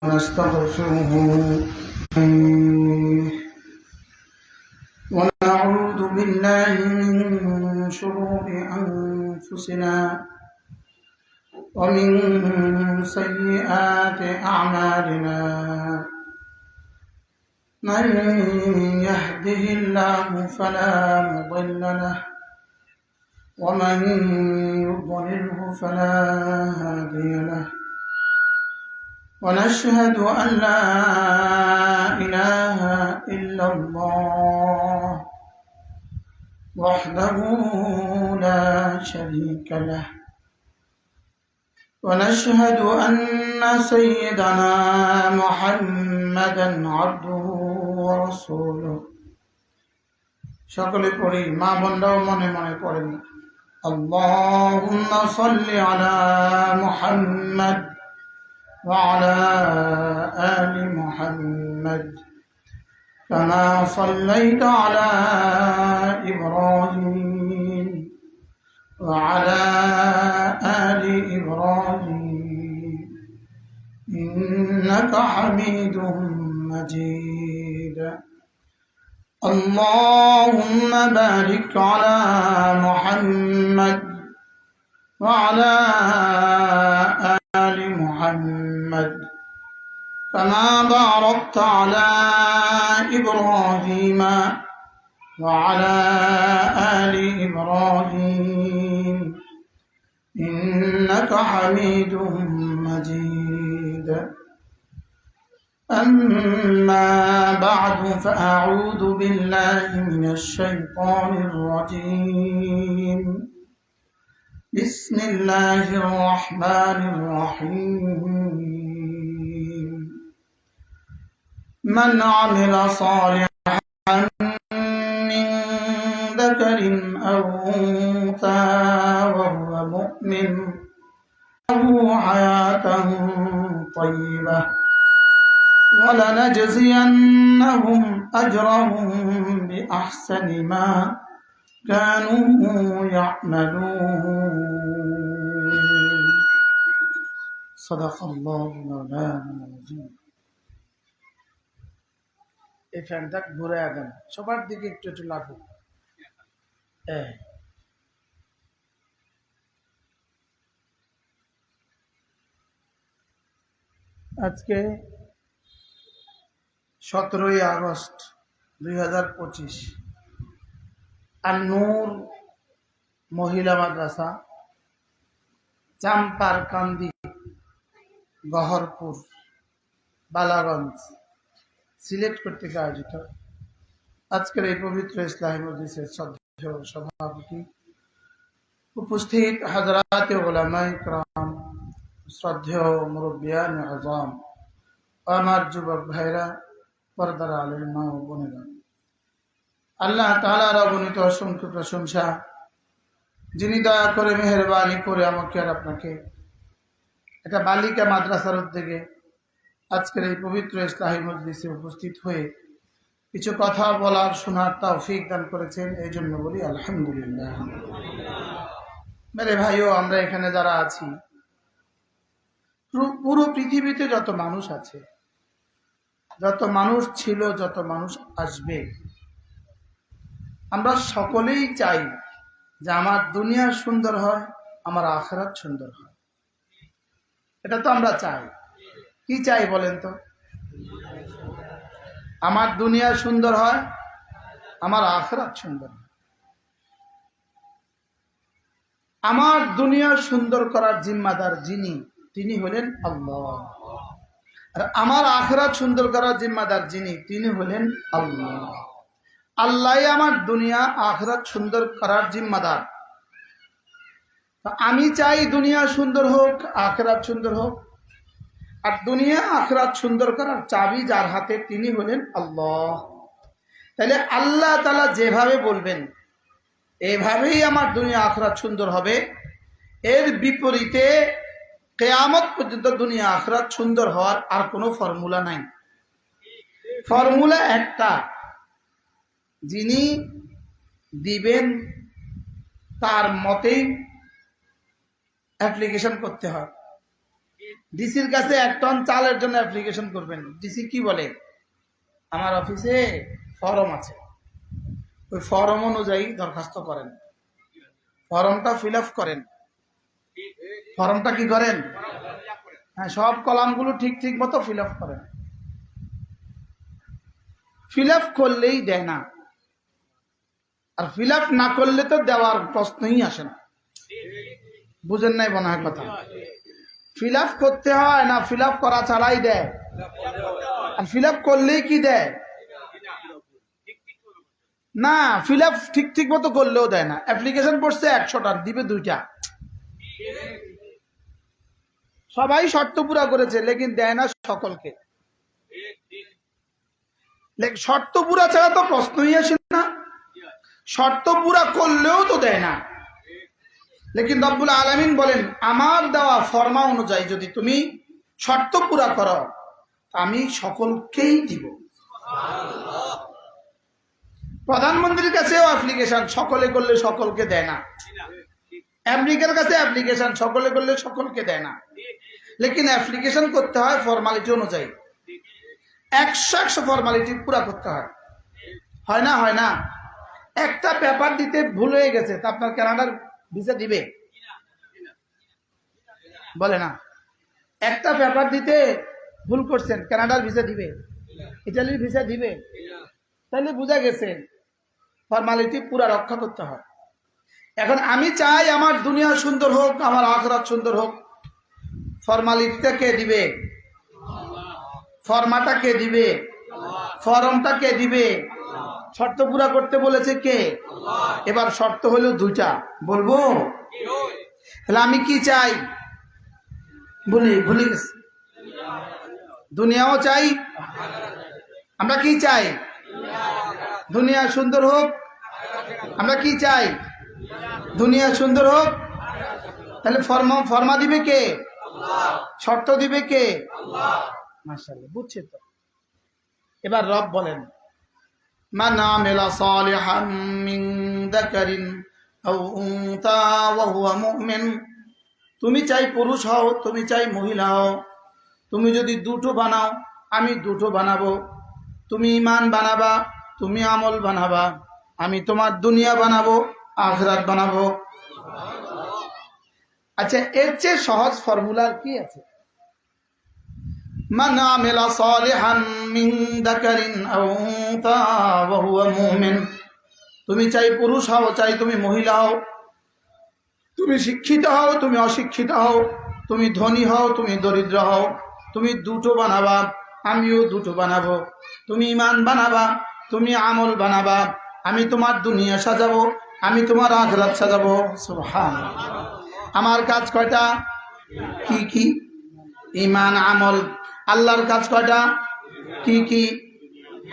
ونستغفره ونعوذ بالله من شرور أنفسنا ومن سيئات أعمالنا من يهده الله فلا مضل له ومن يضلله فلا هادي له ونشهد أن لا إله إلا الله وحده لا شريك له ونشهد أن سيدنا محمدا عبده ورسوله সকলে পড়ি মা বোনরাও মনে মনে পড়েন আল্লাহুম্মা সাল্লি আলা মুহাম্মাদ وعلى آل محمد كما صليت على إبراهيم وعلى آل إبراهيم إنك حميد مجيد اللهم بارك على محمد وعلى آل محمد كما باركت على إبراهيم وعلى آل إبراهيم إنك حميد مجيد أما بعد فأعوذ بالله من الشيطان الرجيم بسم الله الرحمن الرحيم من عمل صالحا من ذكر أو أنثى وهو مؤمن له حياة طيبة ولنجزينهم أجرهم بأحسن ما كانوا يعملون صدق الله مولانا العظيم এই ফ্যানটা ঘুরে দেন সবার দিকে একটু একটু লাগুক আজকে 17 আগস্ট 2025 আন-নূর মহিলা মাদ্রাসা চাম্পার কান্দি গহরপুর বালাগঞ্জ সিলেট কর্তৃক আয়োজিত আজকের এই পবিত্র ইসলামী মজলিসের শ্রদ্ধেয় সভাপতি উপস্থিত হযরত উলামায়ে কিরাম শ্রদ্ধেয় মুরব্বিয়ান আযম আমার যুবক ভাইরা পর্দার আলের মা ও বোনেরা আল্লাহ তাআলার অগণিত অসংখ্য প্রশংসা যিনি দয়া করে মেহেরবানি করে আমাকে আর আপনাকে একটা বালিকা মাদ্রাসার উদ্যোগে আজকের এই পবিত্র ইসলামী মজলিসে উপস্থিত হয়ে কিছু কথা বলার শোনার তৌফিক দান করেছেন এই জন্য বলি আলহামদুলিল্লাহ। মেরে ভাইও আমরা এখানে যারা আছি পুরো পৃথিবীতে যত মানুষ আছে, যত মানুষ ছিল, যত মানুষ আসবে, আমরা সকলেই চাই যে আমার দুনিয়া সুন্দর হয়, আমার আখিরাত সুন্দর হয়। এটা তো আমরা চাই। কি চাই বলেন তো? আমার দুনিয়া সুন্দর হয়, আমার আখিরাত সুন্দর হয়। আমার দুনিয়া সুন্দর করার জিম্মাদার যিনি, তিনি হলেন আল্লাহ। আর আমার আখিরাত সুন্দর করার জিম্মাদার যিনি, তিনি হলেন আল্লাহ। আল্লাহই আমার দুনিয়া আখিরাত সুন্দর করার জিম্মাদার। আমি চাই দুনিয়া সুন্দর হোক, আখিরাত সুন্দর হোক। আর দুনিয়া আখিরাত সুন্দর করার চাবি যার হাতে, তিনি হলেন আল্লাহ। তাহলে আল্লাহ তাআলা যেভাবে বলবেন এভাবেই আমার দুনিয়া আখিরাত সুন্দর হবে। এর বিপরীতে কিয়ামত পর্যন্ত দুনিয়া আখিরাত সুন্দর হওয়ার আর কোনো ফর্মুলা নাই। ফর্মুলা একটা, যিনি দিবেন তার মতেই অ্যাপ্লিকেশন করতে হয়। ডিসির কাছে 1 টন চালের জন্য অ্যাপ্লিকেশন করবেন, ডিসি কি বলে, আমার অফিসে ফর্ম আছে, ওই ফর্ম অনুযায়ী দরখাস্ত করেন, ফর্মটা ফিল আপ করেন। ফর্মটা কি করেন? হ্যাঁ, সব কলামগুলো ঠিক ঠিক মতো ফিল আপ করেন। ফিল আপ করলেই দেয় না, আর ফিল আপ না করলে তো দেওয়ার প্রশ্নই আসে না। বুঝেন নাই মনে হয় কথা? ফিল আপ করতে হয় না, ফিল আপ করা ছাড়াই দেয়, আর ফিল আপ করলেই কি দেয় না, ফিল আপ ঠিক ঠিক মতো করলেও দেয় না। অ্যাপ্লিকেশন পড়ছে 100টা, দিবে 2টা। সবাই শর্ত পুরা করেছে, লেকিন দেয় না সকলকে। শর্ত পুরা ছাড়া তো প্রশ্নই আসে না, শর্ত পুরা করলেও তো দেয় না। লেকিন রব্বুল আলামিন বলেন, আমার দেওয়া ফরমা অনুযায়ী যদি তুমি শর্ত পুরা করো, আমি সকলকেই দিব। প্রধানমন্ত্রীর কাছেও অ্যাপ্লিকেশন সকলে করলে সকলকে দেয় না, আমেরিকার কাছে অ্যাপ্লিকেশন সকলে করলে সকলকে দেয় না। লেকিন অ্যাপ্লিকেশন করতে হয় ফর্মালিটি অনুযায়ী, 100 ফর্মালিটি পুরা করতে হয়। হয় না? হয় না? একটা পেপার দিতে ভুল হয়ে গেছে, তা আপনার কানাডার ভিসা দিবে? বলে না। একটা পেপার দিতে ভুল করছেন, কানাডার ভিসা দিবে? ইটালির ভিসা দিবে? তাহলে বোঝা গেছে ফর্মালিটি পুরা রক্ষা করতে হয়। এখন আমি চাই আমার দুনিয়া সুন্দর হোক, আমার আখিরাত সুন্দর হোক, ফর্মালিটিটা কে দিবে? ফর্মাটা কে দিবে? ফর্মটা কে দিবে? শর্ত পুরা করতে বলেছে কে? এবার শর্ত হলো 2টা, বলবো? তাহলে আমি কি চাই? ভুলি গেছি। দুনিয়াও চাই, আমরা কি চাই? দুনিয়া সুন্দর হোক। আমরা কি চাই? দুনিয়া সুন্দর হোক। তাহলে ফরমা দিবে কে? শর্ত দিবে কে? মাশাআল্লাহ, বুঝছে তো? এবার রব বলেন, মান আমিলা সালিহাম মিন যাকারিন আও উনসা ওয়া হুয়া মুমিন। তুমি চাই পুরুষ হও, তুমি চাই মহিলা হও, তুমি যদি 2টো বানাও, আমি 2টো বানাবো। তুমি ঈমান বানাবা, তুমি আমল বানাবা, আমি তোমার দুনিয়া বানাবো, আখিরাত বানাবো। আচ্ছা, এর চেয়ে সহজ ফর্মুলা কি আছে? মান আমিলা সালিহান মিন যাকারিন আও উনসা ওয়া হুয়া মুমিন। তুমি চাই পুরুষ হও, চাই তুমি মহিলা হও, তুমি শিক্ষিত হও, তুমি অশিক্ষিত হও, তুমি ধনী হও, তুমি দরিদ্র হও, তুমি 2টো বানাবা, আমিও 2টো বানাবো। তুমি ঈমান বানাবা, তুমি আমল বানাবা, আমি তোমার দুনিয়া সাজাবো, আমি তোমার আখিরাত সাজাবো। সুবহানাল্লাহ। আমার কাজ কয়টা? কি কি? ঈমান আমল। আল্লাহর কাজ কয়টা? কি কি?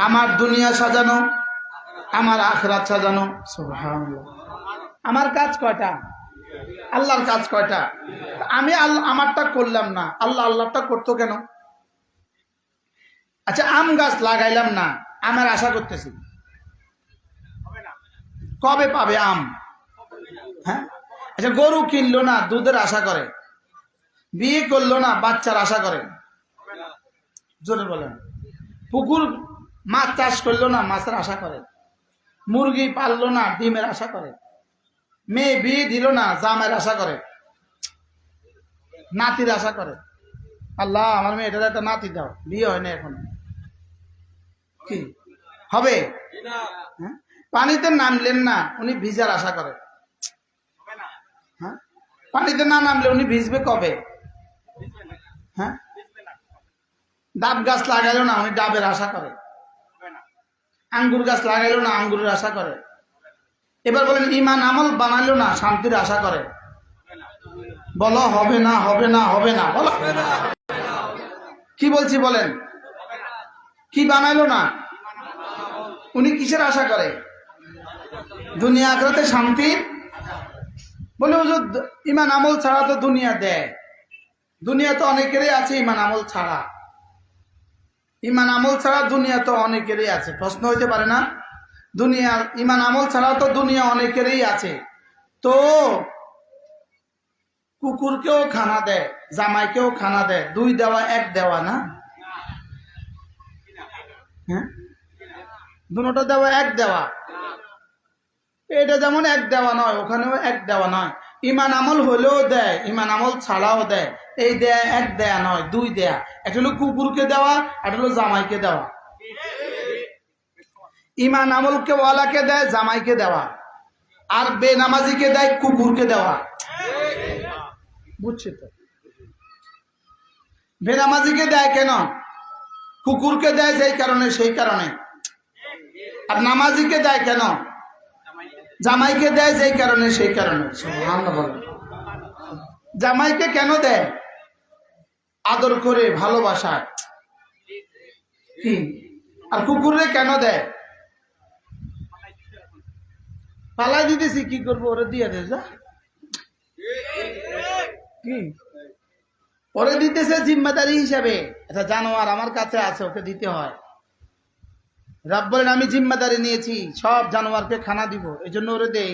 আমার দুনিয়া সাজানো, আমার আখিরাত সাজানো। সুবহানাল্লাহ। আমার কাজ কয়টা? আল্লাহর কাজ কয়টা? আমি আমারটা করলাম না, আল্লাহরটা করতো কেন? আচ্ছা, আম গাছ লাগাইলাম না, আমার আশা করতেছি, কবে পাবে আম? হ্যাঁ। আচ্ছা, গরু কিনলো না, দুধের আশা করে। বিয়ে করলো না, বাচ্চার আশা করে। জোরে বলেন। পুকুর মাছ চাষ করলো না, মাছের আশা করে। মুরগি পাললো না, ডিমের আশা করে। মেয়ে বিয়ে দিল না, জামের আশা করে, নাতির আশা করে। আল্লাহ, আমার মেয়েটার একটা নাতি দাও, বিয়ে হয় না এখন, কি হবে? হ্যাঁ? পানিতে নামলেন না, উনি ভিজার আশা করে। হ্যাঁ, পানিতে না নামলে উনি ভিজবে কবে? হ্যাঁ, ডাব গাছ লাগাইলো না, উনি ডাবের আশা করে। আঙ্গুর গাছ লাগাইলো না, আঙ্গুরের আশা করে। এবার বলেন, ঈমান আমল বানাইলো না, শান্তির আশা করে। বলো, হবে না, হবে না, হবে না, বলো। কি বলছি বলেন? কি বানাইলো না? উনি কিসের আশা করে? দুনিয়া আখিরাতে শান্তির। বলে হুজুর, ঈমান আমল ছাড়া তো দুনিয়া দেয়। দুনিয়া তো অনেকেরই আছে ঈমান আমল ছাড়া। ঈমান আমল ছাড়া দুনিয়া তো অনেকেরই আছে। প্রশ্ন হইতে পারে না? দুনিয়া ঈমান আমল ছাড়া তো দুনিয়া অনেকেরই আছে, তো কুকুরকেও খানা দেয়, জামাইকেও খানা দেয়, দুই দেওয়া এক দেওয়া না? হ্যাঁ, দুটো দেওয়া এক দেওয়া। এটা যেমন এক দেওয়া নয়, ওখানেও এক দেওয়া নয়। ইমান আমল হলেও দেয়, ইমান আমল ছাড়াও দেয়। এই দেয়া এক দেয়া নয়, দুই দেয়া। একটা হলো কুকুরকে দেওয়া, একটা হলো জামাইকে দেওয়া। ইমান আমলকে ওয়ালাকে দেয়, জামাইকে দেওয়া, আর বেনামাজিকে দেয় কুকুরকে দেওয়া। বুঝছি তো? বেনামাজিকে দেয় কেন? কুকুরকে দেয় যেই কারণে সেই কারণে। আর নামাজিকে দেয় কেন? জামাইকে দেয় যেই কারণে সেই কারণে। জামাইকে কেন দেয়? আদর করে, ভালোবাসায়। কি? আর কুকুরে কেন দেয়? পালাই দিতেছি, কি করবো? ওরে দিয়ে দে যা। কি ওরে দিতেছে জিম্মাদারি হিসাবে। আচ্ছা, জানোয়ার আমার কাছে আছে, ওকে দিতে হয়। রব বলেন আমি জিম্মাদারি নিয়েছি, সব জানোয়ারকে খানা দিব, এই জন্য ওরে দেই।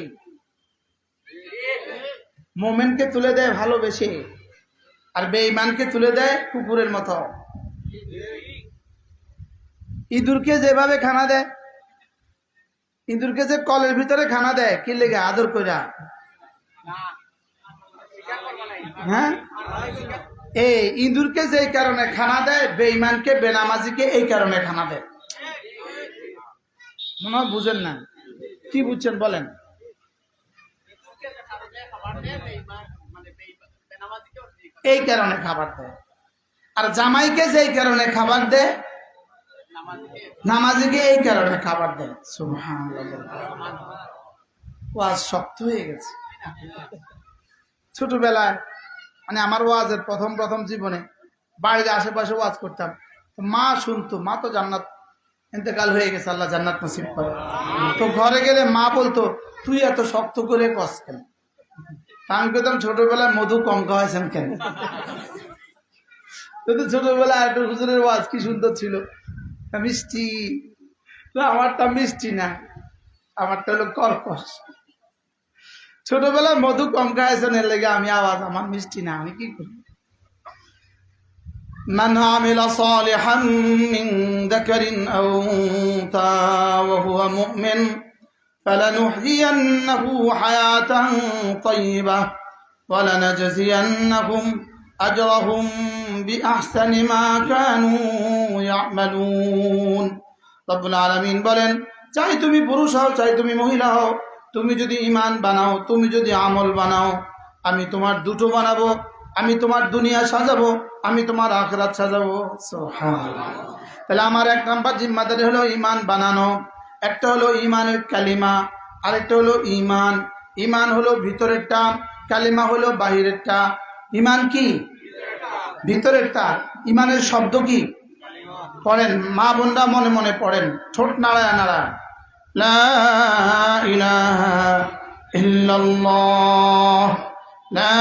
মোমেনকে তুলে দেয় ভালোবেসে, আর বেঈমানকে তুলে দেয় কুকুরের মতো। ইঁদুরকে যেভাবে খানা দেয়, ইঁদুরকে যে কলের ভিতরে খানা দেয়, কি লেগে? আদর কইরা। হ্যাঁ, এই ইঁদুরকে যে কারণে খানা দেয়, বেঈমানকে, বেনামাজিকে এই কারণে খানা দেয়। মনে হয় বুঝেন না। কি বুঝছেন বলেন? এই কারণে খাবার দেয়। আর জামাইকে যেই কারণে খাবার দেয়, নামাজিকে এই কারণে খাবার দেয়। সুবহানাল্লাহ। ওয়াজ শক্ত হয়ে গেছে। ছোটবেলায় মানে আমার ওয়াজের প্রথম জীবনে বাড়ির আশেপাশে ওয়াজ করতাম, মা শুনতো। মা তো জান্নাত ইন্তেকাল হয়ে গেছে, আল্লাহ জান্নাত নসিব করে। তো ঘরে গেলে মা বলতো, তুই এত শক্ত করে কস কেন? আমি বলতাম, ছোটবেলায় মধু কম খাওয়াইছেন কেন? তো ছোটবেলায় একটু হুজুরের ওয়াজ কি সুন্দর ছিল, মিষ্টি। আমারটা মিষ্টি না, আমারটা হলো কর্কশ। ছোটবেলায় মধু কম খাইছেন, এর লেগে আমি আওয়াজ আমার মিষ্টি না। আমি কি করি? من عمل صالحا من ذكر أو أنثى وهو مؤمن فلنحيينه حياة طيبة ولنجزينهم أجرهم بأحسن ما كانوا يعملون. رب العالمين বলেন, চাই তুমি পুরুষ হও, চাই তুমি মহিলা হও, তুমি যদি ঈমান বানাও, তুমি যদি আমল বানাও, আমি তোমার দুটো বানাবো। আমি তোমার দুনিয়া সাজাবো, আমি তোমার আখিরাত সাজাবো। সুবহানাল্লাহ। তাহলে আমার এক নাম্বার জিম্মাদারি হলো ঈমান বানানো। একটা হলো ঈমানের কালিমা, আরেকটা হলো ঈমান। ঈমান হলো ভিতরেরটা, কালিমা হলো বাহিরেরটা। ঈমান কি? ভিতরেরটা। ঈমানের শব্দ কি? পড়েন মা বোনরা, মনে মনে পড়েন, ঠোঁট নাড়ায় নাড়ায়। লা ইলাহা ইল্লাল্লাহ, লা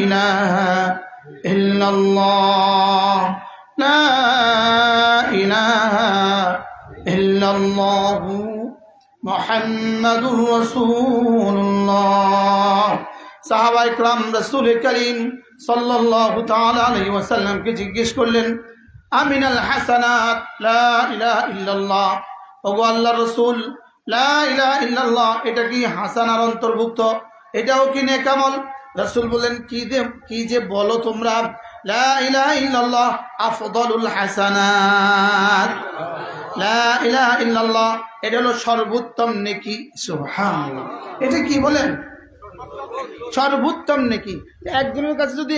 ইলাহা ইল্লাল্লাহ, লা ইলাহা ইল্লাল্লাহু মুহাম্মাদুর রাসূলুল্লাহ। সাহাবায়ে কেরাম রাসূল করিম সাল্লাল্লাহু তাআলা আলাইহি ওয়াসাল্লামকে জিজ্ঞেস করলেন, আমিনাল হাসানাত লা ইলাহা ইল্লাল্লাহ। ওগো আল্লাহর রাসূল, লা ইলাহা ইল্লাল্লাহ এটা কি হাসানার অন্তর্ভুক্ত? এটাও কি নেক আমল? রাসূল বলেন, কি যে বলো তোমরা, লা ইলাহা ইল্লাল্লাহ আফদালুল হাসানাত। লা ইলাহা ইল্লাল্লাহ এটা হলো সর্বোত্তম নেকি। সুবহানাল্লাহ। এটা কি বলেন? সর্বোত্তম নেকি। একজনের কাছে যদি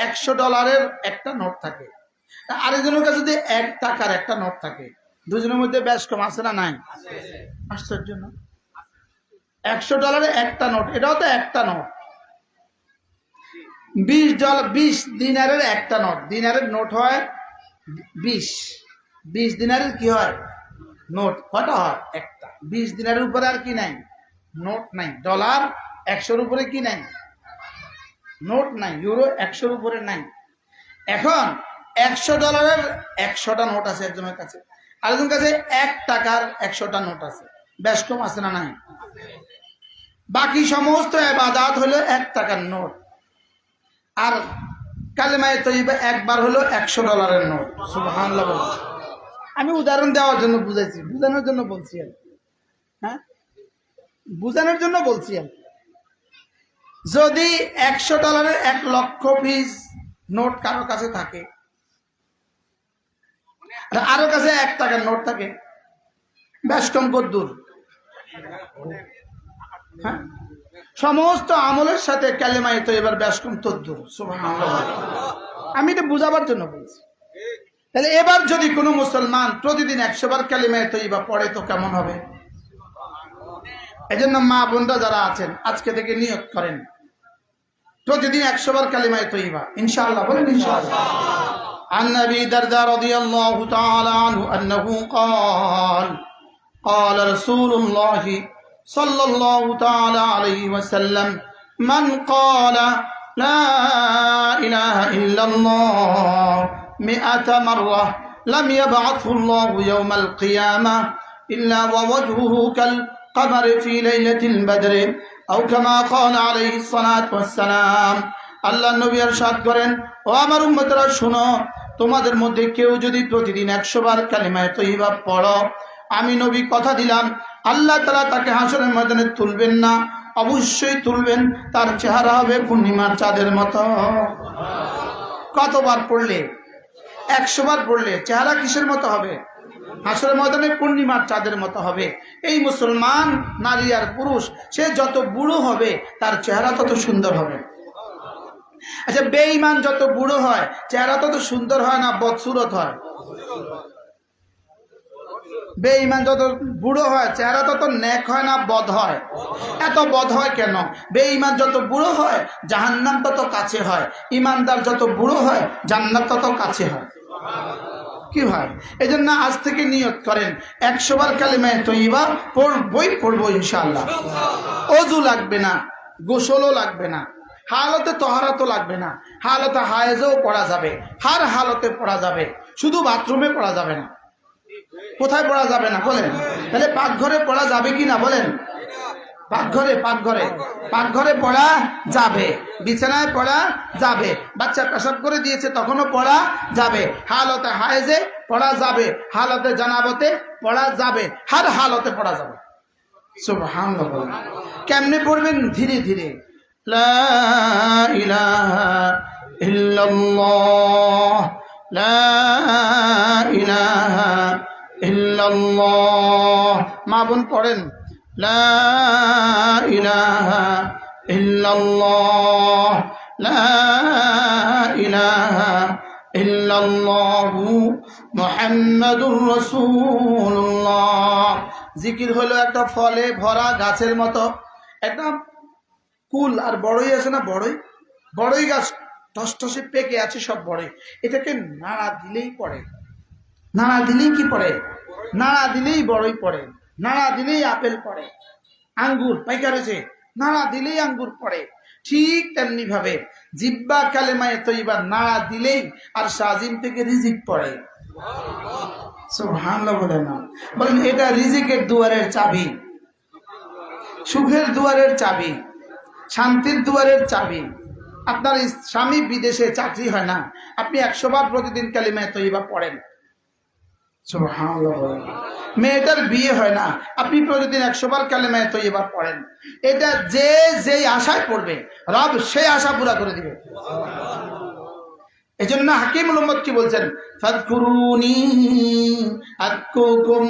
$100 একটা নোট থাকে, আরেকজনের কাছে যদি 1 টাকার একটা নোট থাকে, দুজনের মধ্যে বেশ কম আছে না নাই? আশ্চর্য না? $100 একটা নোট, এটাও তো একটা নোট। $20 দিনারের একটা নোট। দিনারের নোট হয় 20 দিনারের কি হয়? নোট। কটা হয়? একটা। 20 দিনারের উপরে আর কি নাই? নোট নাই। ডলার 100-র উপরে কি নাই? নোট নাই। ইউরো 100-র উপরে নাই। এখন $100 100টা নোট আছে একজনের কাছে, আরেকজনের কাছে 1 টাকার 100টা নোট আছে। বেশ কম আছে না নাই? বাকি সমস্ত ইবাদত হলো 1 টাকার নোট, আর কালেমায়ে তয়্যিবা একবার হলো $100 নোট। সুবহানাল্লাহ। আমি উদাহরণ দেওয়ার জন্য বুঝাইছি, বুঝানোর জন্য বলছি, হ্যাঁ বুঝানোর জন্য বলছি। যদি $100 1 লক্ষ পিস নোট কারো কাছে থাকে, আর আরো কাছে 1 টাকার নোট থাকে, বেশ কম কদ্দুর, হ্যাঁ সমস্ত আমলের সাথে কালেমায়ে তয়্যিবার বেশ কম তদ্দুর। সুবহানাল্লাহ। আমি এটা বুঝাবার জন্য বলছি। তাহলে এবার যদি কোনো মুসলমান প্রতিদিন 100 বার কালেমায়ে তয়্যিবা পড়ে তো কেমন হবে? এজন্য মা বোনরা যারা আছেন আজকে থেকে নিয়ত করেন প্রতিদিন 100 বার কালেমায়ে তয়্যিবা, ইনশাআল্লাহ। বলেন ইনশাআল্লাহ। عن أبي الدرداء رضي الله تعالى عنه أنه قال قال رسول الله صلى الله تعالى عليه وسلم من قال لا إله إلا الله 100 مرة لم يبعثه الله يوم القيامة إلا ووجهه كالقمر في ليلة البدر أو كما قال عليه الصلاة والسلام। আল্লাহ নবী ইরশাদ করেন, ও আমার উম্মতরা শুনো, তোমাদের মধ্যে কেউ যদি প্রতিদিন 100 বার কালিমায়ে তয়্যিবা পড়ো, আমি নবী কথা দিলাম আল্লাহ তাআলা তাকে হাসরের ময়দানে তুলবেন না, অবশ্যই তুলবেন, তার চেহারা হবে পূর্ণিমার চাঁদের মতো। কতবার পড়লে? 100 বার পড়লে চেহারা কিসের মতো হবে? হাসরের ময়দানে পূর্ণিমার চাঁদের মতো হবে। এই মুসলমান নারী আর পুরুষ সে যত বুড়ো হবে তার চেহারা তত সুন্দর হবে। আচ্ছা, বেঈমান যত বুড়ো হয় চেহারা তত সুন্দর হয় না বদসুরত হয়? বেঈমান যত বুড়ো হয় চেহারা তত নেক হয় না বদ হয়? এত বদ হয় কেন? বেঈমান যত বুড়ো হয় জাহান্নাম তত কাছে হয়, ইমানদার যত বুড়ো হয় জান্নাত তত কাছে হয়। কি হয়? এই জন্য আজ থেকে নিয়ত করেন 100 বার কালিমায়ে তয়্যিবা পড়বো ইনশাআল্লাহ। ওযু লাগবে না, গোসলও লাগবে না, হালতে তহারাতও লাগবে না, হালতে হায়েজও পড়া যাবে, হার হালতে পড়া যাবে, শুধু বাথরুমে পড়া যাবে না। কোথায় পড়া যাবে না বলেন? তাহলে পাকঘরে পড়া যাবে কি না বলেন? পাকঘরে পড়া যাবে, বিছানায় পড়া যাবে, বাচ্চা পেশাব করে দিয়েছে তখনও পড়া যাবে, হালতে হায়েজে পড়া যাবে, হালতে জানাবতে পড়া যাবে, হার হালতে পড়া যাবে। সুবহানাল্লাহ। কেমনে পড়বেন? ধীরে ধীরে। লা ইলাহা ইল্লাল্লাহ, লা ইলাহা ইল্লাল্লাহ। মা বোন পড়েন, লা ইলাহা ইল্লাল্লাহ, লা ইলাহা ইল্লাল্লাহু মুহাম্মাদুর রাসূলুল্লাহ। জিকির হলো একটা ফলে ভরা গাছের মতো, একটা কুল আর বড়ই আছে না, বড়ই গাছ টসটসে পেকে আছে, সব বড়ই, এটাকে নাড়া দিলেই পড়ে। নাড়া দিলেই কি পড়ে? নাড়া দিলেই বড়ই পড়ে, নাড়া দিলেই আপেল পড়ে, আঙ্গুর পাইকার আছে, নাড়া দিলেই আঙ্গুর পড়ে। ঠিক তেমনি ভাবে জিব্বা কালেমায়ে তয়্যিবা নাড়া দিলেই আর শাজিম থেকে রিজিক পড়ে। সুবহানাল্লাহ। বলেন না, বলেন এটা রিজিকের দুয়ারের চাবি, সুখের দুয়ারের চাবি, শান্তির দুয়ারের চাবি। আপনার স্বামী বিদেশে, চাকরি হয় না, আপনি 100 বার প্রতিদিন কালিমায়ে তয়্যিবা পড়েন। সুবহানাল্লাহ। মেয়েটার বিয়ে হয় না, আপনি প্রতিদিন 100 বার কালিমায়ে তয়্যিবা পড়েন। এটা যেই আশায় পড়বে রব সেই আশা পুরা করে দিবে। এজন্য হাকিমুল উম্মত কি বলছেন? ফাযকুরুনি আযকুরকুম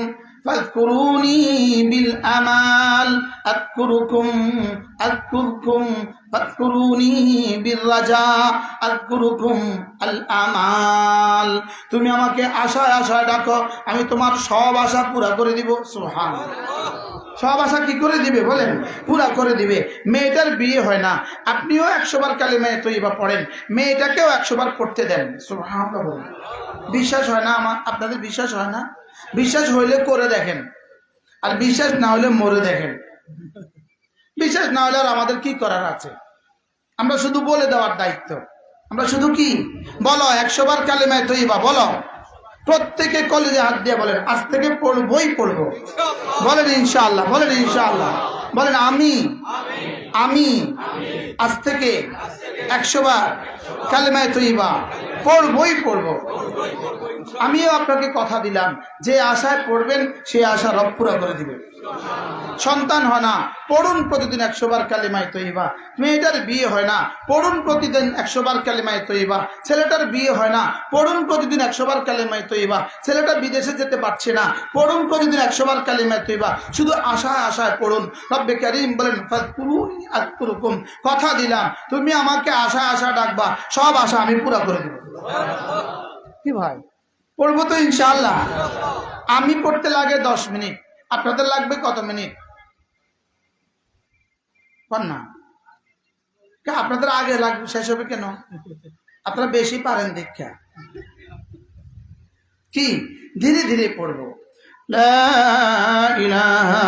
ফাযকুরুনি বিল আমাল আযকুরকুম ফাযকুরুনি বির রাজা আযকুরকুম আল আমাল। তুমি আমাকে আশায় আশায় ডাকো, আমি তোমার সব আশা পুরা করে দিব। সুবহানাল্লাহ। সব আশা কি করে দিবে বলেন? পুরা করে দিবে। মেয়েটার বিয়ে হয় না, আপনিও 100 বার কালিমায়ে তয়্যিবা পড়েন, মেয়েটাকেও 100 বার পড়তে দেন। সুবহানাল্লাহ। বিশ্বাস হয় না আমার? আপনাদের বিশ্বাস হয় না? বিশ্বাস হইলে করে দেখেন, আর বিশ্বাস না হলে মরে দেখেন। বিশ্বাস না হলে আর আমাদের কি করার আছে? আমরা শুধু বলে দেওয়ার দায়িত্ব। আমরা শুধু কি বলো 100 বার কালিমায়ে তয়্যিবা বলো, প্রত্যেকে কলেজে হাত দিয়ে বলেন আজ থেকে পড়বো। বলেন ইনশাআল্লাহ, বলেন ইনশাআল্লাহ, বলেন আমি আমি আজ থেকে 100 বার কালেমায়ে তৈয়বা পড়বই পড়ব। আমিও আপনাকে কথা দিলাম, যে আশায় পড়বেন সেই আশা রব পুরা করে দিবে। সন্তান হয় না, পড়ুন প্রতিদিন 100 বার কালেমায়ে তৈয়বা। মেয়েটার বিয়ে হয় না, পড়ুন প্রতিদিন 100 বার কালেমায়ে তৈয়বা। ছেলেটার বিয়ে হয় না, পড়ুন প্রতিদিন 100 বার কালেমায়ে তৈয়বা। ছেলেটা বিদেশে যেতে পারছে না, পড়ুন প্রতিদিন 100 বার কালেমায়ে তৈয়বা। শুধু আশায় আশায় পড়ুন। রব্বে কারীম বলেন ফাযকুরুনি আযকুরুকুম, কথা দিলাম তুমি আমাকে আশায় আশা ডাকবা, সব আশা আমি পুরা করে দেব। কি ভাই, পড়বো তো ইনশাআল্লাহ। আমি পড়তে লাগে 10 মিনিট, আপনাদের লাগবে কত মিনিট? না, আপনাদের আগে লাগবে, শেষ হবে কেন? আপনারা বেশি পারেন দীক্ষা। কি ধীরে ধীরে পড়বো। লা ইলাহা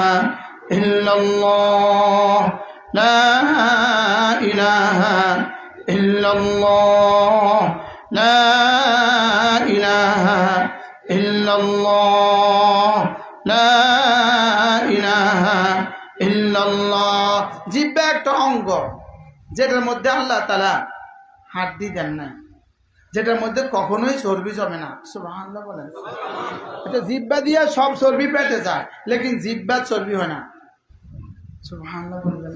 ইল্লাল্লাহ, লা ইলাহা ইল্লাল্লাহ, লা ইলাহা ইল্লাল্লাহ, লা ইলাহা ইল্লাল্লাহ। জিহ্বা একটা অঙ্গ, যেটার মধ্যে আল্লাহ তাআলা হাড্ডি দেন নাই, যেটার মধ্যে কখনোই চর্বি জমে না। সুবহানাল্লাহ বলেন। এটা জিহ্বা দিয়ে সব চর্বি পেটে যায়, লেকিন জিহ্বা চর্বি হয় না। সুবহানাল্লাহ বলেন।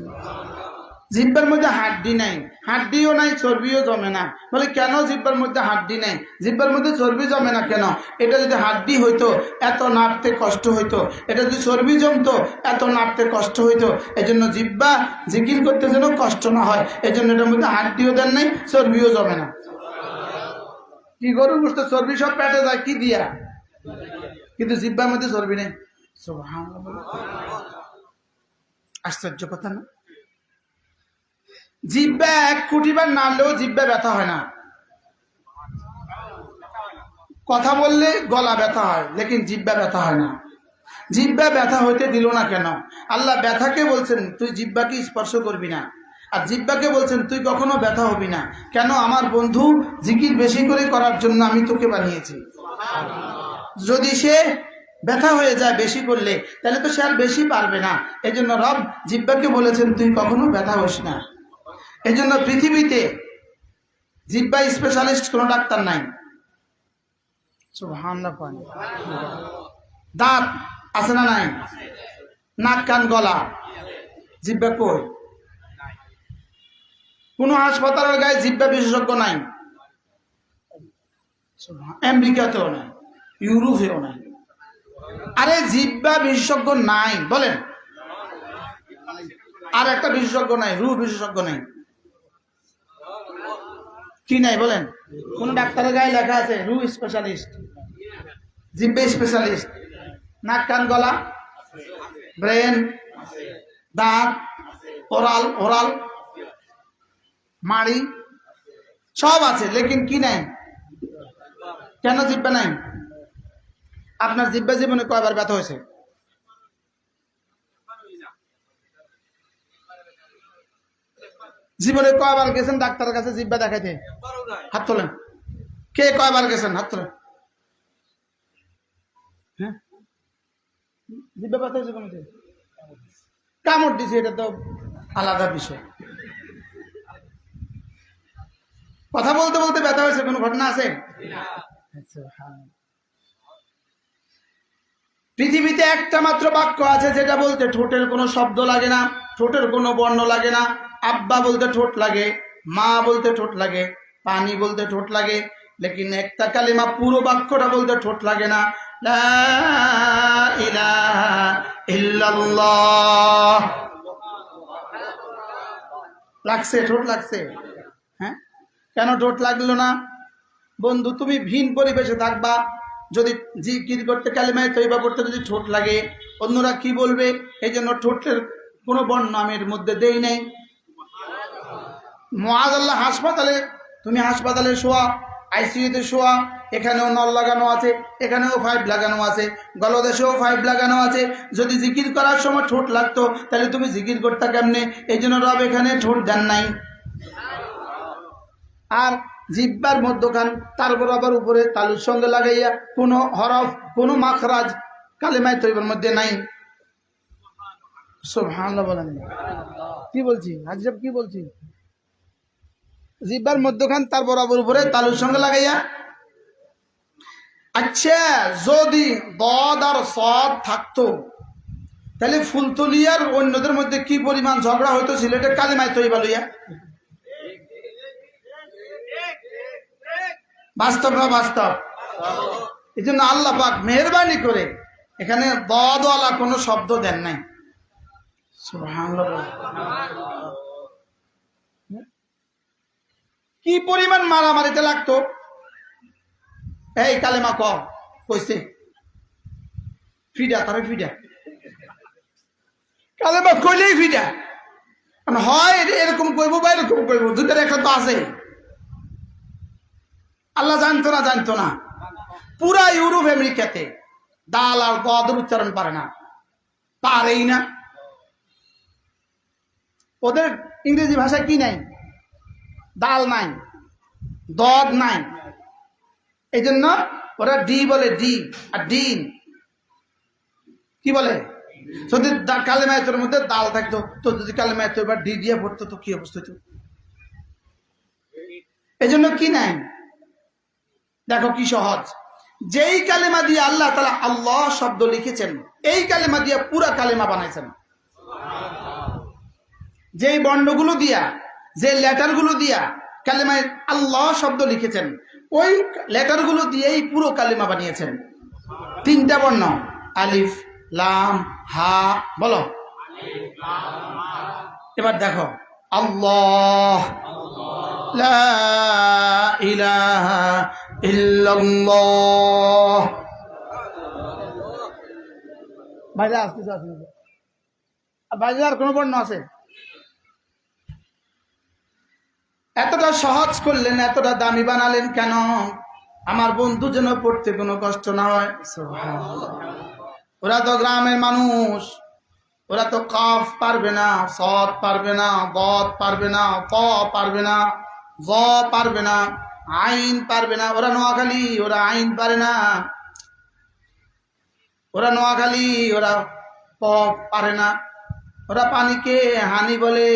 জিহ্বার মধ্যে হাড্ডি নাই, হাড্ডিও নাই, চর্বিও জমে না। বলে কেন জিহ্বার মধ্যে হাড্ডি নাই, জিহ্বার মধ্যে চর্বি জমে না কেন? এটা যদি হাড্ডি হইতো এত নাড়তে কষ্ট হইতো, এটা যদি চর্বি জমতো এত নাড়তে কষ্ট হইতো। এজন্য জিহ্বা জিকির করতে যেন কষ্ট না হয়, এজন্য এটার মধ্যে হাড্ডিও দেন নাই, চর্বিও জমে না। কি গরু গোশত চর্বি সব পেটে যায় কি দিয়া, কিন্তু জিহ্বার মধ্যে চর্বি নেই। সুবহানাল্লাহ, আশ্চর্য কথা না? জিহ্বা 1 কোটি বার নাড়লেও জিহ্বা ব্যথা হয় না। কথা বললে গলা ব্যথা হয়, লেকিন জিহ্বা ব্যথা হয় না। জিহ্বা ব্যথা হইতে দিল না কেন? আল্লাহ ব্যথাকে বলছেন তুই জিহ্বাকে স্পর্শ করবি না, আর জিহ্বাকে বলছেন তুই কখনো ব্যথা হবি না। কেন? আমার বন্ধু জিকির বেশি করে করার জন্য আমি তোকে বানিয়েছি। যদি সে ব্যথা হয়ে যায় বেশি করলে, তাহলে তো সে আর বেশি পারবে না। এজন্য রব জিহ্বাকে বলেছেন তুই কখনো ব্যথা হোস না। এজন্য পৃথিবীতে জিহ্বা স্পেশালিস্ট কোনো ডাক্তার নাই। সুবহানাল্লাহ। দাঁত আছে না নাই? নাক কান গলা, জিহ্বা কই? কোন হাসপাতালের গায়ে জিহ্বা বিশেষজ্ঞ নাই, আমেরিকাতেও নাই, ইউরোপেও নাই। আরে জিহ্বা বিশেষজ্ঞ নাই বলেন, আর একটা বিশেষজ্ঞ নাই, রু বিশেষজ্ঞ নাই। কি নাই বলেন? কোন ডাক্তারের গায়ে লেখা আছে রু স্পেশালিস্ট, জিহ্বা স্পেশালিস্ট? নাক কান গলা, ব্রেন, দাঁত, ওরাল মাড়ি সব আছে, লেকিন কি নাই? কেন জিহ্বা নাই? আপনার জিহ্বা জীবনে কয়বার ব্যথা হয়েছে? জীবনে কয়বার গেছেন ডাক্তারের কাছে জিহ্বা দেখাইতে? হাত তোলেন। কে কয়বার গেছেন? হাত তোলেন। হ্যাঁ, জিহ্বা ব্যথা হয়েছে কোনদিন? কামড় দিছে, এটা তো আলাদা বিষয়। কথা বলতে বলতে ব্যথা হয়েছে, কোনো ঘটনা আছে? পৃথিবীতে একটা মাত্র বাক্য আছে যেটা বলতে ঠোঁটের কোনো শব্দ লাগে না, ঠোঁটের কোনো বর্ণ লাগে না। আব্বা বলতে ঠোঁট লাগে, মা বলতে ঠোঁট লাগে, পানি বলতে ঠোঁট লাগে, লেকিন একটা কালিমা পুরো বাক্যটা বলতে ঠোঁট লাগে না। লা ইলাহা ইল্লাল্লাহ। লাগছে? ঠোঁট লাগছে? হ্যাঁ, কেন ঠোঁট লাগলো না? বন্ধু তুমি ভিন পরিবেশে থাকবা, যদি জিকির করতে কালিমায়ে তৈবা করতে যদি ঠোঁট লাগে, অন্যরা কি বলবে? এই জন্য ঠোঁটের কোনো বর্ণ আমি এর মধ্যে দেই নাই। মুআযাল্লাহ হাসপাতালে, তুমি হাসপাতালে শোয়া, আইসিইউতে শোয়া, এখানেও নল লাগানো আছে, এখানেও 5 লাগানো আছে, গলদেশেও 5 লাগানো আছে। যদি জিকির করার সময় ঠোঁট লাগতো তাহলে তুমি জিকির করতে কেমনে? এই জন্য রব এখানে ঠোঁট দেন নাই। আর জিহ্বার মধ্যখান তার বরাবর উপরে তালুর সঙ্গে লাগাইয়া কোনো হরফ, কোনো মাখরাজ কালিমায়ে তৈবার মধ্যে নাই। সুবহানাল্লাহ বলেন। কি বলছি হাজি সাহেব কি বলছি জিব্বার মধ্যখান তার বরাবর উপরে তালুর সঙ্গে লাগাইয়া আচ্ছা যদি দদ আর সদ থাকতো তাহলে ফুলতলিয়ার অন্যদের মধ্যে কি পরিমাণ ঝগড়া হইতো সিলেটের কালিমায় তৈবা লইয়া বাস্তব না বাস্তব এই জন্য আল্লাহ পাক মেহরবানি করে এখানে দদওয়ালা কোনো শব্দ দেন নাই সুবহানাল্লাহ কি পরিমাণ মারামারিতে লাগতো এই কালেমা কইছে ফিডা তারে ফিডা কালেমা কইলেই ফিডা হয় এরকম কইবো বা এরকম কইবো দুটার একটা তো আছে আল্লাহ জানতো না পুরা ইউরোপ আমেরিকাতে দাল আর গদের উচ্চারণ পারে না পারেই না ওদের ইংরেজি ভাষায় কি নাই দাল নাই দদ নাই এই জন্য ওরা ডি বলে ডি আর ডিন কি বলে যদি কালেমায়তের মধ্যে দাল থাকতো তো যদি কালেমায়ত এবার ডি দিয়ে পড়তো তো কি অবস্থা হতো এই জন্য কি নাই দেখো কি সহজ যেই কালেমা দিয়ে আল্লাহ তাআলা আল্লাহ শব্দ লিখেছেন এই কালেমা দিয়ে পুরা কালেমা বানাইছেন যেই বর্ণগুলো দিয়া যে লেটারগুলো দিয়া কালেমায় আল্লাহ শব্দ লিখেছেন ওই লেটারগুলো দিয়েই পুরো কালেমা বানিয়েছেন তিনটা বর্ণ আলিফ লাম হা বলো এবার দেখো আল্লাহ লা ইলাহা ইল্লাল্লাহ ভাইরা আসতে বাইরে আর কোনো বর্ণ আছে এতটা সহজ করলেন এতটা দামি বানালেন কেন আমার বন্ধু যেন পড়তে কোনো কষ্ট না হয় ওরা তো গ্রামের মানুষ ওরা তো কাফ পারবে না সদ পারবে না বদ পারবে না ত পারবে না জ পারবে না আইন পারবে না ওরা নোয়াখালী ওরা আইন পারে না ওরা নোয়াখালী ওরা প পারে না ওরা পানিকে হানি বলে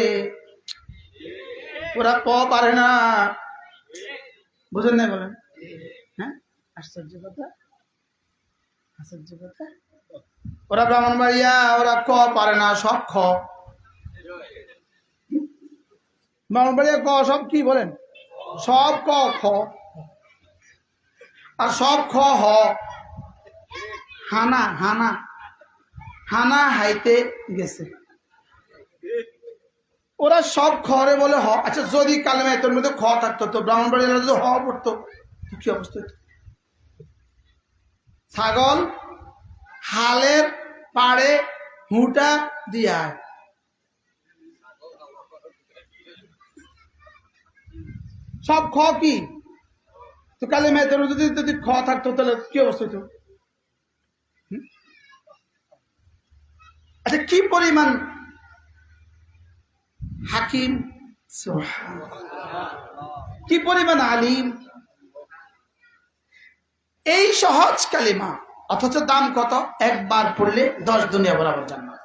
ওরা প পারে না বুঝেন নাই বলেন হ্যাঁ আশ্চর্য কথা ওরা ব্রাহ্মণবাড়িয়া ওরা ক পারে না সব খ ব্রাহ্মণবাড়িয়া ক সব কি বলেন সব ক খ আর সব খ হ হানা হানা হানা হাইতে গেছে ওরা সব খরে বলে হ আচ্ছা যদি কালেমায়তের মধ্যে খ থাকতো তো ব্রাহ্মণবাড়িয়া যদি হ পড়তো কি অবস্থা হতো ছাগল হালের পাড়ে হুঁটা দিয়া সব খ কি তো কালেমায়তের যদি যদি খ থাকতো তাহলে কি অবস্থা হতো আচ্ছা কি পরিমাণ হাকিম কি পরিমাণ আলিম এই সহজ কালিমা অথচ দাম কত একবার পড়লে 10 দুনিয়া বরাবর জান্নাত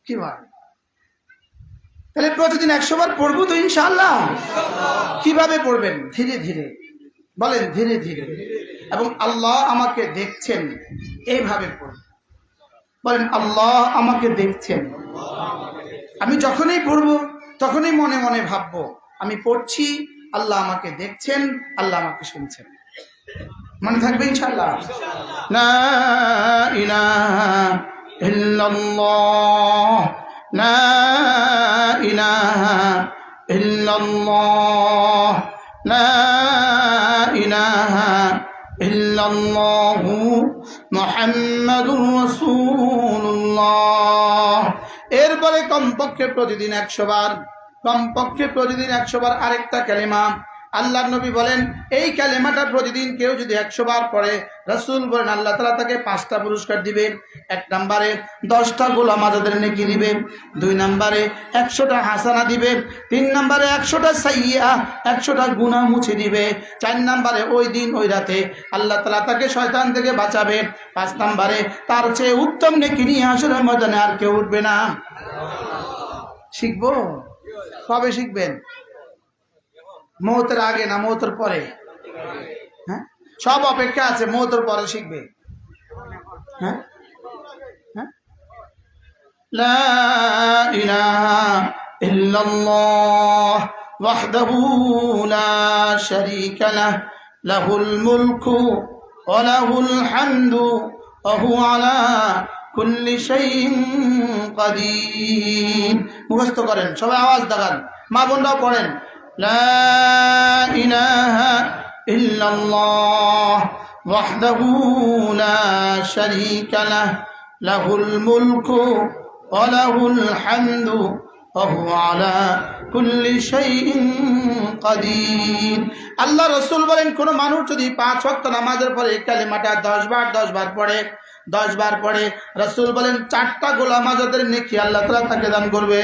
কি ভাই তাহলে প্রতিদিন 100 বার পড়বো তো ইনশাআল্লাহ কিভাবে পড়বেন ধীরে ধীরে বলেন ধীরে ধীরে এবং আল্লাহ আমাকে দেখছেন এইভাবে পড়বেন বলেন আল্লাহ আমাকে দেখছেন আমি যখনই পড়বো তখনই মনে মনে ভাববো আমি পড়ছি আল্লাহ আমাকে দেখছেন আল্লাহ আমাকে শুনছেন মনে থাকবে ইনশাআল্লাহ লা ইলাহা ইল্লাল্লাহ লা ইলাহা ইল্লাল্লাহ লা ইলাহা ইল্লাল্লাহু মুহাম্মাদুর রাসূলুল্লাহ এরপরে কমপক্ষে প্রতিদিন 100 বার কমপক্ষে প্রতিদিন 100 বার আরেকটা কালেমা আল্লাহর নবী বলেন এই কালেমাটা প্রতিদিন কেউ যদি 100 বার পড়ে রাসূল বলেন আল্লাহ তাআলা তাকে 5টা পুরস্কার দিবে 1 নম্বরে 10টা গোলাম আজাদের নেকি দিবে 2 নম্বরে 100টা হাসানা দিবে 3 নম্বরে 100টা সাইয়্যা 100টা গুনাহ মুছে দিবে 4 নম্বরে ওই দিন ওই রাতে আল্লাহ তাআলা তাকে শয়তান থেকে বাঁচাবে 5 নম্বরে তার চেয়ে উত্তম নেকি নিয়ে হাসরের ময়দানে আর কেউ উঠবে না শিখবো? কবে শিখবেন? মৌতের আগে না মৌতের পরে? হ্যাঁ, সব অপেক্ষা আছে, মৌতের পরে শিখবে। হ্যাঁ হ্যাঁ, লা ইলাহা ইল্লাল্লাহ ওয়াহদাহু লা শারীকা লাহ লাহুল মুলকু ওয়া লাহুল হামদু ওয়া হুয়া আলা কুল্লি শাইইন কাদির। মুখস্থ করেন, সবাই আওয়াজ দেখান, মা বোনরাও পড়েন। লা ইলাহা ইল্লাল্লাহ ওয়াহদাহু লা শারীকা লাহ লাহুল মুলকু ওয়া লাহুল হামদু ওয়া হুয়া আলা কুল্লি শাইইন কাদির। আল্লাহ রাসূল বলেন, কোন মানুষ যদি 5 ওয়াক্ত নামাজের পরে কালিমাটা 10 বার পড়ে, 10 বার পড়ে, রাসূল বলেন 4টা গোলাম আজাদের নেকি আল্লাহ তাআলা তাকে দান করবে।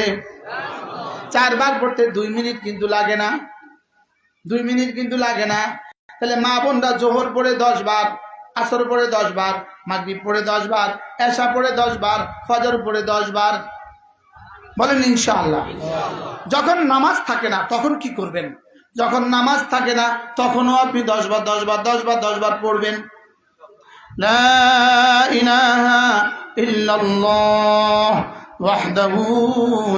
4 বার পড়তে 2 মিনিট কিন্তু লাগে না, 2 মিনিট কিন্তু লাগে না। তাহলে মা বোনরা জোহর পড়ে 10 বার, আসর পড়ে 10 বার, মাগরিব পড়ে 10 বার, এশা পড়ে 10 বার, ফজর পড়ে 10 বার, বলেন ইনশাআল্লাহ। যখন নামাজ থাকে না তখন কি করবেন? যখন নামাজ থাকে না তখনও আপনি 10 বার 10 বার 10 বার 10 বার পড়বেন। লা ইলাহা ইল্লাল্লাহ ওয়াহদাহু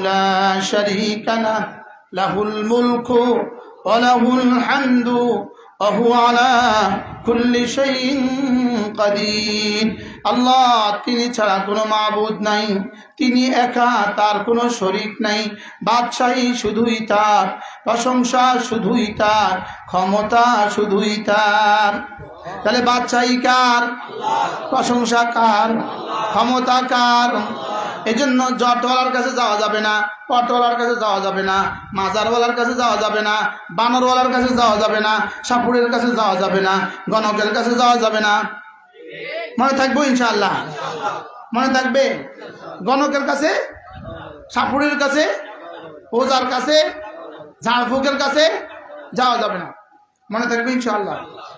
লা শারীকা লাহ লাহুল মুলকু ওয়া লাহুল হামদু ওয়া হুয়া আলা কুল্লি শাইইন কাদির। আল্লাহ, তিনি ছাড়া কোনো মাবুদ নাই, তিনি একা, তার কোনো শরীক নাই। বাদশাহী শুধুই তার, প্রশংসা শুধুই তার, ক্ষমতা শুধুই তার। তাহলে বাদশাহী কার? প্রশংসা কার? ক্ষমতা কার? এজন্য জটওয়ালার কাছে যাওয়া যাবে না, পটওয়ালার কাছে যাওয়া যাবে না, মাজারওয়ালার কাছে যাওয়া যাবে না, বানরওয়ালার কাছে যাওয়া যাবে না, সাপুরের কাছে যাওয়া যাবে না, গণকের কাছে যাওয়া যাবে না। মনে থাকবো ইনশাআল্লাহ? মনে থাকবে? গণকের কাছে, সাপুরের কাছে, ওজার কাছে, ঝাড়ফুকের কাছে যাওয়া যাবে না। মনে থাকবে ইনশাআল্লাহ?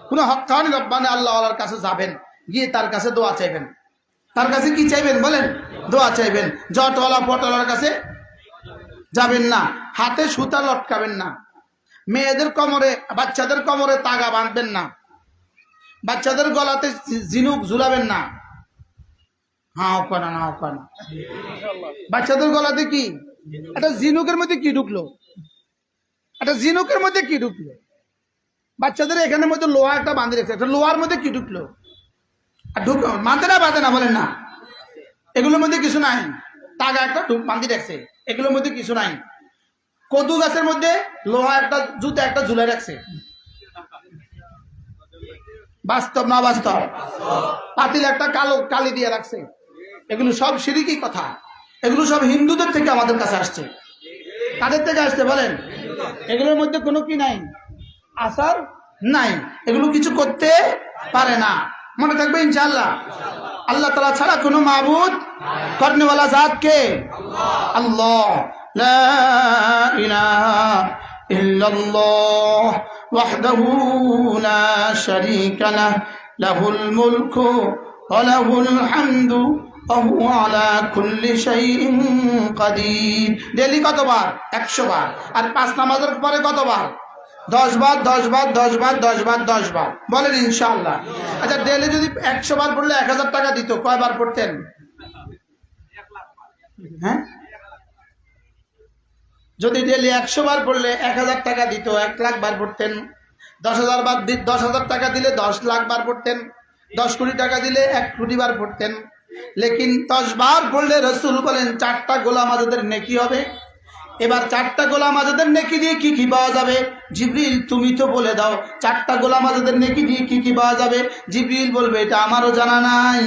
কোন হক্কানি রব্বানি আল্লাহওয়ালার কাছে যাবেন, গিয়ে তার কাছে দোয়া চাইবেন। তার কাছে কি চাইবেন বলেন? দোয়া চাইবেন। জটওয়ালা পটওয়ালার কাছে যাবেন না, হাতে সুতা লটকাবেন না, মেয়েদের কোমরে, বাচ্চাদের কোমরে তাগা বাঁধবেন না, বাচ্চাদের গলাতে ঝিনুক ঝুলাবেন না। হ্যাঁ ওখানে না, ওখানে বাচ্চাদের গলাতে কি একটা ঝিনুকের মধ্যে কি ঢুকলো? একটা ঝিনুকের মধ্যে কি ঢুকলো? বাচ্চাদের এখানের মধ্যে লোহা একটা বাঁধে রেখেছে, একটা লোহার মধ্যে কি ঢুকলো? আর ঢুকলো বাঁধে না, বাঁধে না বলেন না? এগুলোর মধ্যে কিছু নাই, তাগা একটা বাঁধি রাখছে, এগুলোর মধ্যে কিছু নাই। কদু গাছের মধ্যে লোহা একটা জুতা একটা ঝুলে রাখছে, বাস্তব না বাস্তব? পাতিল একটা কালো কালি দিয়ে রাখছে। এগুলো সব শিরকি কথা, এগুলো সব হিন্দুদের থেকে আমাদের কাছে আসছে। কাদের থেকে আসছে বলেন? এগুলোর মধ্যে কোনো কি নাই, আসার নাই, এগুলো কিছু করতে পারে না। মনে থাকবে ইনশাআল্লাহ? আল্লাহ তাআলা ছাড়া কোনো মাবুদ করনেওয়ালা জাত কে? আল্লাহ। লা ইলাহা ইল্লাল্লাহ ওয়াহদাহু লা শারীকা লাহ লাহুল মুলকু ওয়া লাহুল হামদু ওয়া হুয়া আলা কুল্লি শাইইন কাদির। ডেইলি কতবার? 100 বার। আর 5 নামাজের পরে কতবার? 10 বার 10 বার 10 বার 10 বার 10 বার, বলেন ইনশাআল্লাহ? আচ্ছা, ডেইলি যদি 100 বার পড়লে 1000 টাকা দিত, কয়বার পড়তেন? হ্যাঁ, যদি ডেইলি 100 বার পড়লে 1000 টাকা দিত, 1 লাখ বার পড়তেন। 10,000 বার, 10,000 টাকা দিলে 10 লাখ বার পড়তেন। 10 কোটি টাকা দিলে 1 কোটি বার পড়তেন। লেকিন 10 বার পড়লে রাসূল বলেন 4টা গোলাম আজাদের নেকি হবে। এবার 4টা গোলাম আজাদের নেকি দিয়ে কি কি পাওয়া যাবে? জিবরিল, তুমি তো বলে দাও 4টা গোলাম আজাদের নেকি দিয়ে কি কি পাওয়া যাবে? জিবরিল বলবে, এটা আমারও জানা নাই।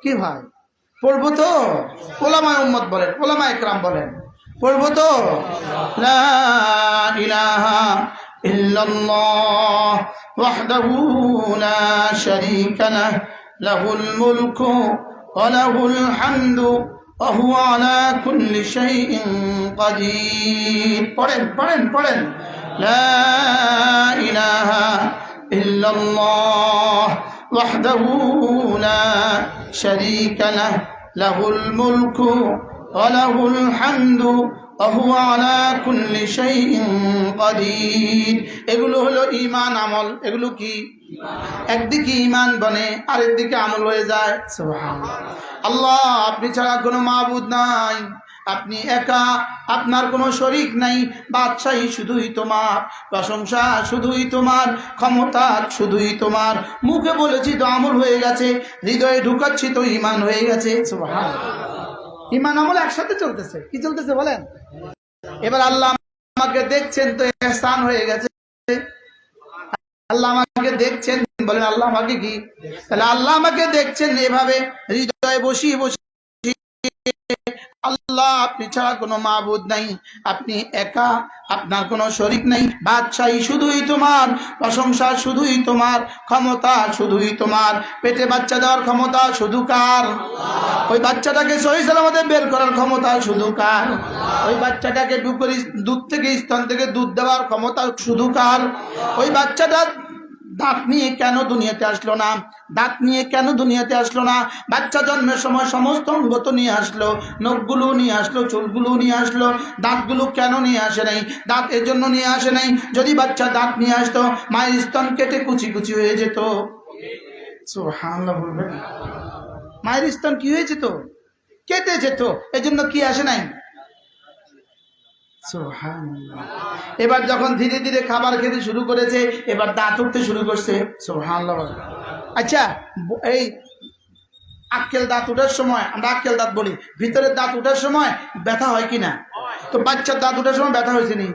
কি ভাই, পড়বো তো? ওলামায়ে উম্মত বলেন, ওলামায়ে ইকরাম বলেন, পড়বো তো? লা ইলাহা ইল্লাল্লাহ ওয়াহদাহু লা শারীকা লাহ লাহুল মুলকু ওয়া লাহুল হামদু ওয়া হুয়া আলা কুল্লি শাইইন কাদির। পড়েন পড়েন পড়েন। লা ইলাহা ইল্লাল্লাহ ওয়াহদাহু লা শারীকা লাহ লাহুল মুলকু ওয়া লাহুল হামদু ওয়া হুয়া আলা কুল্লি শাইইন কাদির। এগুলো হলো ঈমান আমল। এগুলো কি? একদিকে ঈমান বনে, আরেকদিকে আমল হয়ে যায়। সুবহানাল্লাহ। আল্লাহ, আপনি ছাড়া কোনো মাবুদ নাই, আপনি একা, আপনার কোনো শরীক নাই। বাদশাহী শুধুই তোমার, প্রশংসা শুধুই তোমার, ক্ষমতা শুধুই তোমার। মুখে বলেছি তো আমল হয়ে গেছে, হৃদয়ে ঢুকাচ্ছি তো ঈমান হয়ে গেছে। সুবহানাল্লাহ। ঈমান আমল একসাথে চলতেছে। কি চলতেছে বলেন? এবার আল্লাহ আমাকে দেখছেন তো ইহসান হয়ে গেছে। আল্লাহ আমাকে দেখছেন, বলেন আল্লাহ আমাকে কি? তাহলে আল্লাহ আমাকে দেখছেন এভাবে হৃদয়ে বসিয়ে বসিয়ে, আল্লাহ আপনি ছাড়া কোনো মাবুদ নাই, আপনি একা, আপনার কোনো শরীক নাই। বাদশাহী শুধুই তোমার, প্রশংসা শুধুই তোমার, ক্ষমতা শুধুই তোমার। পেটে বাচ্চা দেওয়ার ক্ষমতা শুধু কার? ওই বাচ্চাটাকে সহি সালামতে বের করার ক্ষমতা শুধু কার? ওই বাচ্চাটাকে দুধ থেকে, স্তন থেকে দুধ দেওয়ার ক্ষমতা শুধু কার? ওই বাচ্চাটা দাঁত নিয়ে কেন দুনিয়াতে আসলো না? দাঁত নিয়ে কেন দুনিয়াতে আসলো না? বাচ্চা জন্মের সময় সমস্ত অঙ্গ তো নিয়ে আসলো, নখগুলো নিয়ে আসলো, চুলগুলো নিয়ে আসলো, দাঁতগুলো কেন নিয়ে আসে নাই? দাঁত এর জন্য নিয়ে আসে নাই, যদি বাচ্চা দাঁত নিয়ে আসতো মায়ের স্তন কেটে কুচি কুচি হয়ে যেত। সুবহানাল্লাহ বলবেন। মায়ের স্তন কি হয়ে যেত? কেটে যেত। এজন্য কি আসে নাই? সুবহানাল্লাহ। এবার যখন ধীরে ধীরে খাবার খেতে শুরু করেছে, এবার দাঁত উঠতে শুরু করছে। সুবহানাল্লাহ। আচ্ছা, এই আক্কেল দাঁত উঠার সময়, আমরা আক্কেল দাঁত বলি, ভিতরের দাঁত উঠার সময় ব্যথা হয় কিনা? তো বাচ্চার দাঁত উঠার সময় ব্যথা হয়েছে নি?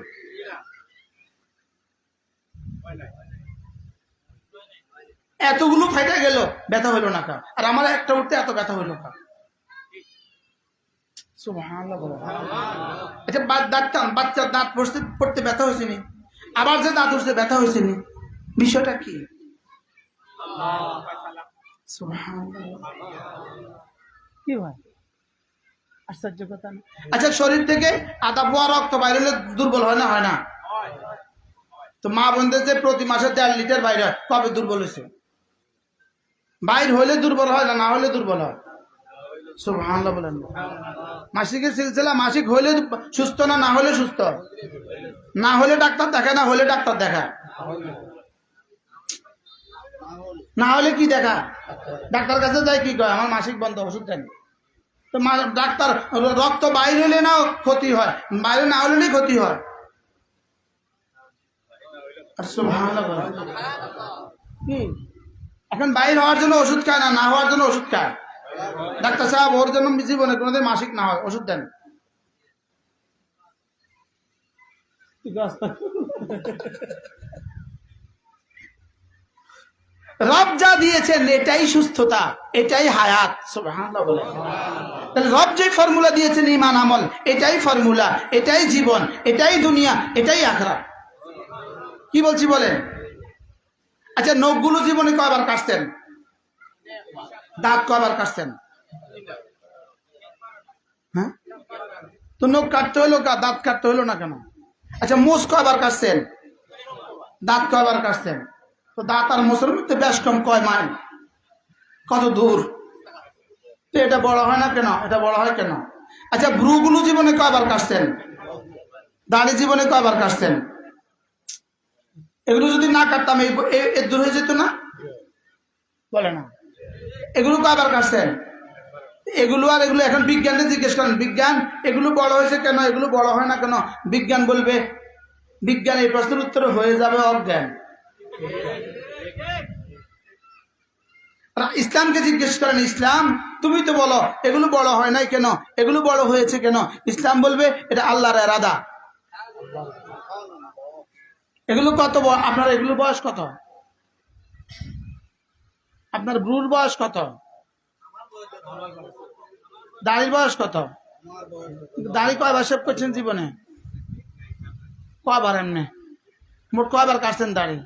এতগুলো ফাইটা গেল, ব্যথা হইল না কা? আর আমার একটা উঠতে এত ব্যথা হইল কা? সুবহানাল্লাহ। আচ্ছা, বাচ্চার দাঁত পড়তে ব্যথা হয়েছে নি? আবার যে দাঁত উঠছে ব্যথা হয়েছে নি? বিষয়টা কি? কি হয়? আশ্চর্য কথা না? আচ্ছা, শরীর থেকে আধা পোয়া রক্ত বাইরে হলে দুর্বল হয় না? হয় না? তো মা বোনদের যে প্রতি মাসে 1.5 লিটার বাইরে হয়, কবে দুর্বল হয়েছে? বাইর হইলে দুর্বল হয় না, না হলে দুর্বল হয়। সুবহানাল্লাহ বলেন। মাসিকের সিলসিলা মাসিক হইলে সুস্থ, না না হলে সুস্থ? না হলে ডাক্তার দেখা, না হলে ডাক্তার দেখা। না হলে কি দেখা? ডাক্তার কাছে যায়, কি কয়? আমার মাসিক বন্ধ, ওষুধ দেন। তো ডাক্তার, রক্ত বাইর হলে না ক্ষতি হয়, বাইরে না হলে ক্ষতি হয়। কি এখন বাইর হওয়ার জন্য ওষুধ খায়, না না হওয়ার জন্য ওষুধ খায়? ডাক্তার সাহেব ওর জন্য জীবনে কোনোদিন মাসিক না হয়, ওষুধ দেন। রব যা দিয়েছেন এটাই সুস্থতা, এটাই হায়াত। সুবহানাল্লাহ বলেন। তাহলে রব যে ফর্মুলা দিয়েছেন ঈমান আমল, এটাই ফর্মুলা, এটাই জীবন, এটাই দুনিয়া, এটাই আখিরাত। কি বলছি বলেন? আচ্ছা, নখগুলো জীবনে কয়বার কাটছেন? দাঁত কয়বার কাটছেন? হ্যাঁ, তো নখ কাটতে হইলো, দাঁত কাটতে হইলো না কেন? আচ্ছা, মোষ কয়বার কাটছেন? দাঁত কয়বার কাটছেন? তো দাঁত আর মোষের মধ্যে বেশ কম কয় মাইল? কত দূর? তো এটা বড় হয় না কেন? এটা বড় হয় কেন? আচ্ছা, ভ্রুগুলো জীবনে কয়বার কাটছেন? দাড়ি জীবনে কয়বার কাটছেন? এগুলো যদি না কাটতাম এর দূর হয়ে যেত না? বলে না। এগুলো কয়বার কাটছেন? এগুলো আর এগুলো এখন বিজ্ঞানে জিজ্ঞেস করেন, বিজ্ঞান এগুলো বড় হয়েছে কেন, এগুলো বড় হয় না কেন? বিজ্ঞান বলবে, বিজ্ঞান এই প্রশ্নের উত্তর হয়ে যাবে অজ্ঞান। ইসলামকে জিজ্ঞেস করেন, ইসলাম তুমি তো বলো এগুলো বড় হয় নাই কেন, এগুলো বড় হয়েছে কেন? ইসলাম বলবে এটা আল্লাহর ইরাদা। এগুলো কত, আপনার এগুলো বয়স কত? আপনার ব্রুর বয়স কত? দাড়ির বয়স কত? দাড়ি কয়বার শেভ করছেন জীবনে? কয়বার? এমনি মোট কয়বার কাটছেন দাড়ি?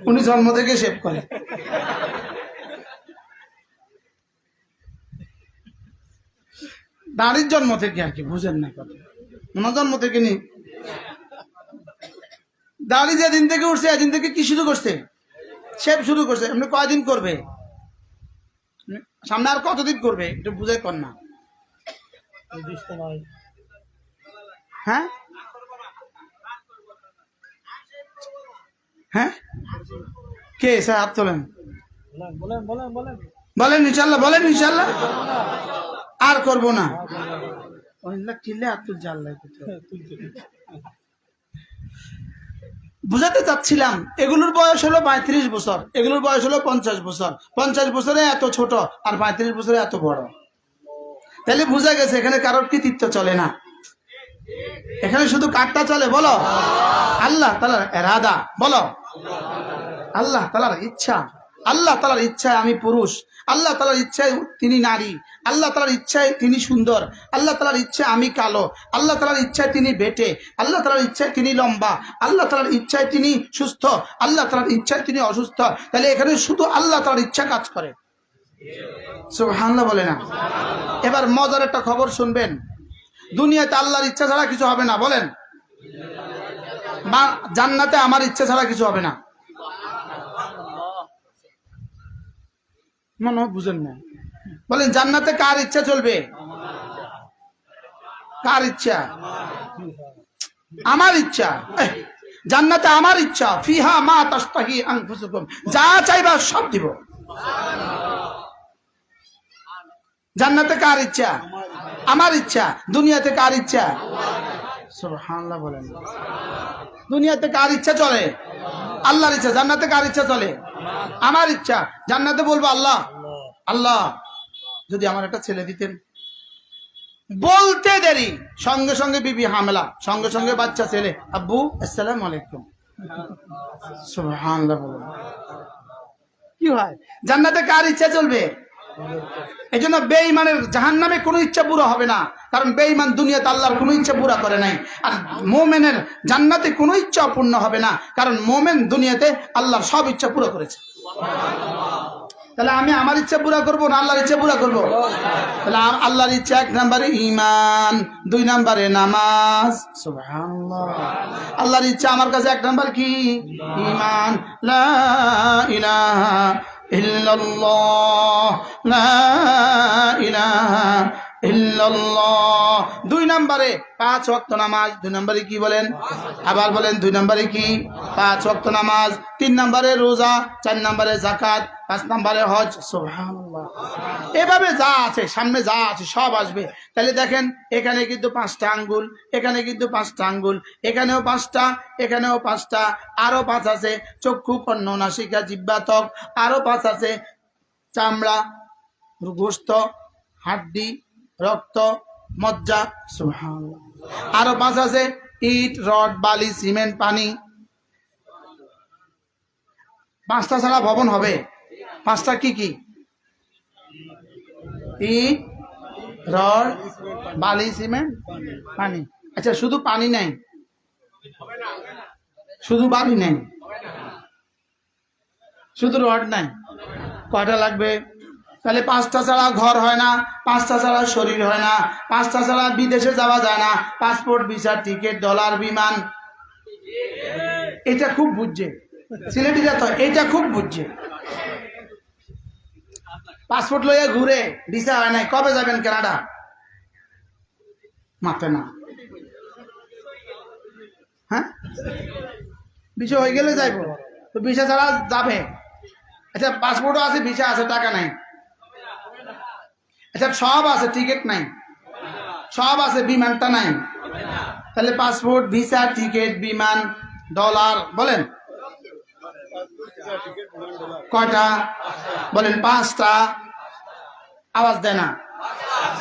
উনি জন্ম থেকে শেভ করে। দাড়ির জন্ম থেকে আর কি, বুঝেন না কথা? ওনার জন্ম থেকে নি। দাড়ি যেদিন থেকে উঠছে এদিন থেকে কি শুরু করছে? শেভ শুরু করছে। এমনি কয়দিন করবে? সামনে আর কতদিন করবে একটু বুঝাই কর না। হ্যাঁ হ্যাঁ কে স্যার হাত তোলেন, বলেন ইনশাল্লাহ, বলেন ইনশাল্লাহ আর করবো না। বুঝাতে চাচ্ছিলাম এগুলোর বয়স হলো 35 বছর, এগুলোর বয়স হলো 50 বছর। 50 বছরে এত ছোট আর 35 বছরে এত বড়, তাহলে বোঝা গেছে এখানে কারোর কৃতিত্ব চলে না, এখানে শুধু কারটা চলে বলো আল্লাহ তাআলার ইরাদা, বলো আল্লাহ তাআলার ইচ্ছা। আল্লাহ তাআলার ইচ্ছায় আমি পুরুষ, আল্লাহ তাআলার ইচ্ছায় তিনি নারী, আল্লাহ তাআলার ইচ্ছায় তিনি সুন্দর, আল্লাহ তাআলার ইচ্ছায় আমি কালো, আল্লাহ তাআলার ইচ্ছায় তিনি বেটে, আল্লাহ তাআলার ইচ্ছায় তিনি লম্বা, আল্লাহ তাআলার ইচ্ছায় তিনি সুস্থ, আল্লাহ তাআলার ইচ্ছায় তিনি অসুস্থ। তাহলে এখানে শুধু আল্লাহ তাআলার ইচ্ছা কাজ করে, সুবহানাল্লাহ বলে না। এবার মজার একটা খবর শুনবেন, দুনিয়াতে আল্লাহর ইচ্ছা ছাড়া কিছু হবে না, বলেন জান্নাতে আমার ইচ্ছা ছাড়া কিছু হবে না। মনে বুঝেন না, বলেন জান্নাতে কার ইচ্ছা চলবে, কার ইচ্ছা, আমার ইচ্ছা। জান্নাতে আমার ইচ্ছা, ফিহা মা তাশতাহি আনফুসুকুম, যা চাইবা সব দিব। জান্নাতে কার ইচ্ছা, আমার ইচ্ছা। দুনিয়াতে কার ইচ্ছা, সুবহানাল্লাহ বলেন। দুনিয়াতে কার ইচ্ছা চলে, আল্লাহর ইচ্ছা। জান্নাতে কার ইচ্ছা চলে, আমার ইচ্ছা। জান্নাতে বলবো আল্লাহ আল্লাহ যদি আমার একটা ছেলে দিতেন, বলতে দেরি সঙ্গে সঙ্গে বিবি হামলা, সঙ্গে সঙ্গে বাচ্চা ছেলে, আব্বু আসসালামু আলাইকুম, সুবহানাল্লাহ বলেন। কি হয়, জান্নাতে কার ইচ্ছা চলবে। এই জন্য বেঈমানের জাহান্নামে কোনো ইচ্ছা পুরো হবে না, কারণ বেঈমান দুনিয়াতে আল্লাহর কোনো ইচ্ছা পুরা করে নাই। আর মুমিনের জান্নাতে কোনো ইচ্ছা পূর্ণ হবে না, কারণ মুমিন দুনিয়াতে আল্লাহর সব ইচ্ছা পুরো করেছে। তাহলে আমি আমার ইচ্ছা পুরা করবো না আল্লাহর ইচ্ছা পুরা করবো? তাহলে আল্লাহর ইচ্ছা 1 নম্বরে ঈমান, 2 নম্বরে নামাজ, সুবহানাল্লাহ। আল্লাহর ইচ্ছা আমার কাছে 1 নম্বর কি, ঈমান, লা ইলাহা ইল্লাল্লাহ, লা ইলাহা ইল্লাল্লাহ। 2 নম্বরে 5 ওয়াক্ত নামাজ। 2 নম্বরে কি বলেন, আবার বলেন 2 নম্বরে কি, 5 ওয়াক্ত নামাজ। 3 নম্বরে রোজা, 4 নম্বরে যাকাত, 5 নম্বরে হজ, সুবহানাল্লাহ। এভাবে যা আছে সামনে যা আছে সব আসবে। তাহলে দেখেন এখানে কিন্তু 5টা আঙ্গুল, এখানে কিন্তু 5টা আঙ্গুল, এখানেও 5টা, এখানেও 5টা, আরো 5 আছে চক্ষু, কর্ণ, নাসিকা, জিহ্বা, ত্বক, আরো 5 আছে চামড়া, গোশত, হাড্ডি, রক্ত, মজ্জা, সুবহানাল্লাহ। আরো 5 আছে ইট, রড, বালি, সিমেন্ট, পানি। 5টা ছাড়া ভবন হবে। 5টা কি কি, ইট, রড, বালি, সিমেন্ট, পানি। আচ্ছা শুধু পানি নাই, শুধু বালি নাই, শুধু রড নাই, কয়টা লাগবে? তাহলে 5টা ছাড়া ঘর হয় না, 5টা ছাড়া শরীর হয় না, 5টা ছাড়া বিদেশে যাওয়া যায় না, পাসপোর্ট, ভিসা, টিকিট, ডলার, বিমান। এটা খুব বুঝছে সিলেটিরা, তো এটা খুব বুঝছে। পাসপোর্ট লইয়া ঘুরে, ভিসা হয় নাই, কবে যাবেন কানাডা? মাতে না, হ্যাঁ ভিসা হয়ে গেলে যাইব, তো ভিসা ছাড়া যাবে। আচ্ছা পাসপোর্টও আছে, ভিসা আছে, টাকা নাই। আচ্ছা সব আছে, টিকিট নাই, সব আছে, বিমানটা নাই। তাহলে পাসপোর্ট, ভিসা, টিকিট, বিমান, ডলার, বলেন কয়টা? বলেন 5টা। আওয়াজ দেয় না,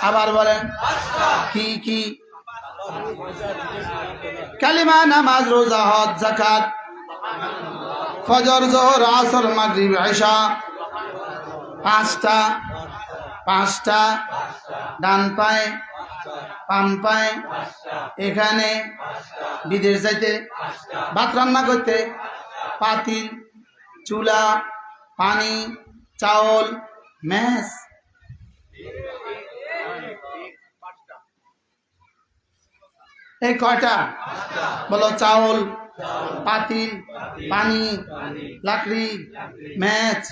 আবার বলেন কি কি? কালিমা, নামাজ, রোজা, হজ, যাকাত, ফজর, যোহর, আসর, মাগরিব, ইশা। 5টা, 5টা। ডান পায়ে, বাম পায়ে, এখানে, বিদেশ যাইতে, ভাত রান্না করতে, পাতিল, চুলা, পানি, চাউল, মেস। এই কয়টা বলো? চাউল, পাতিল, পানি, লাকড়ি, মেজ।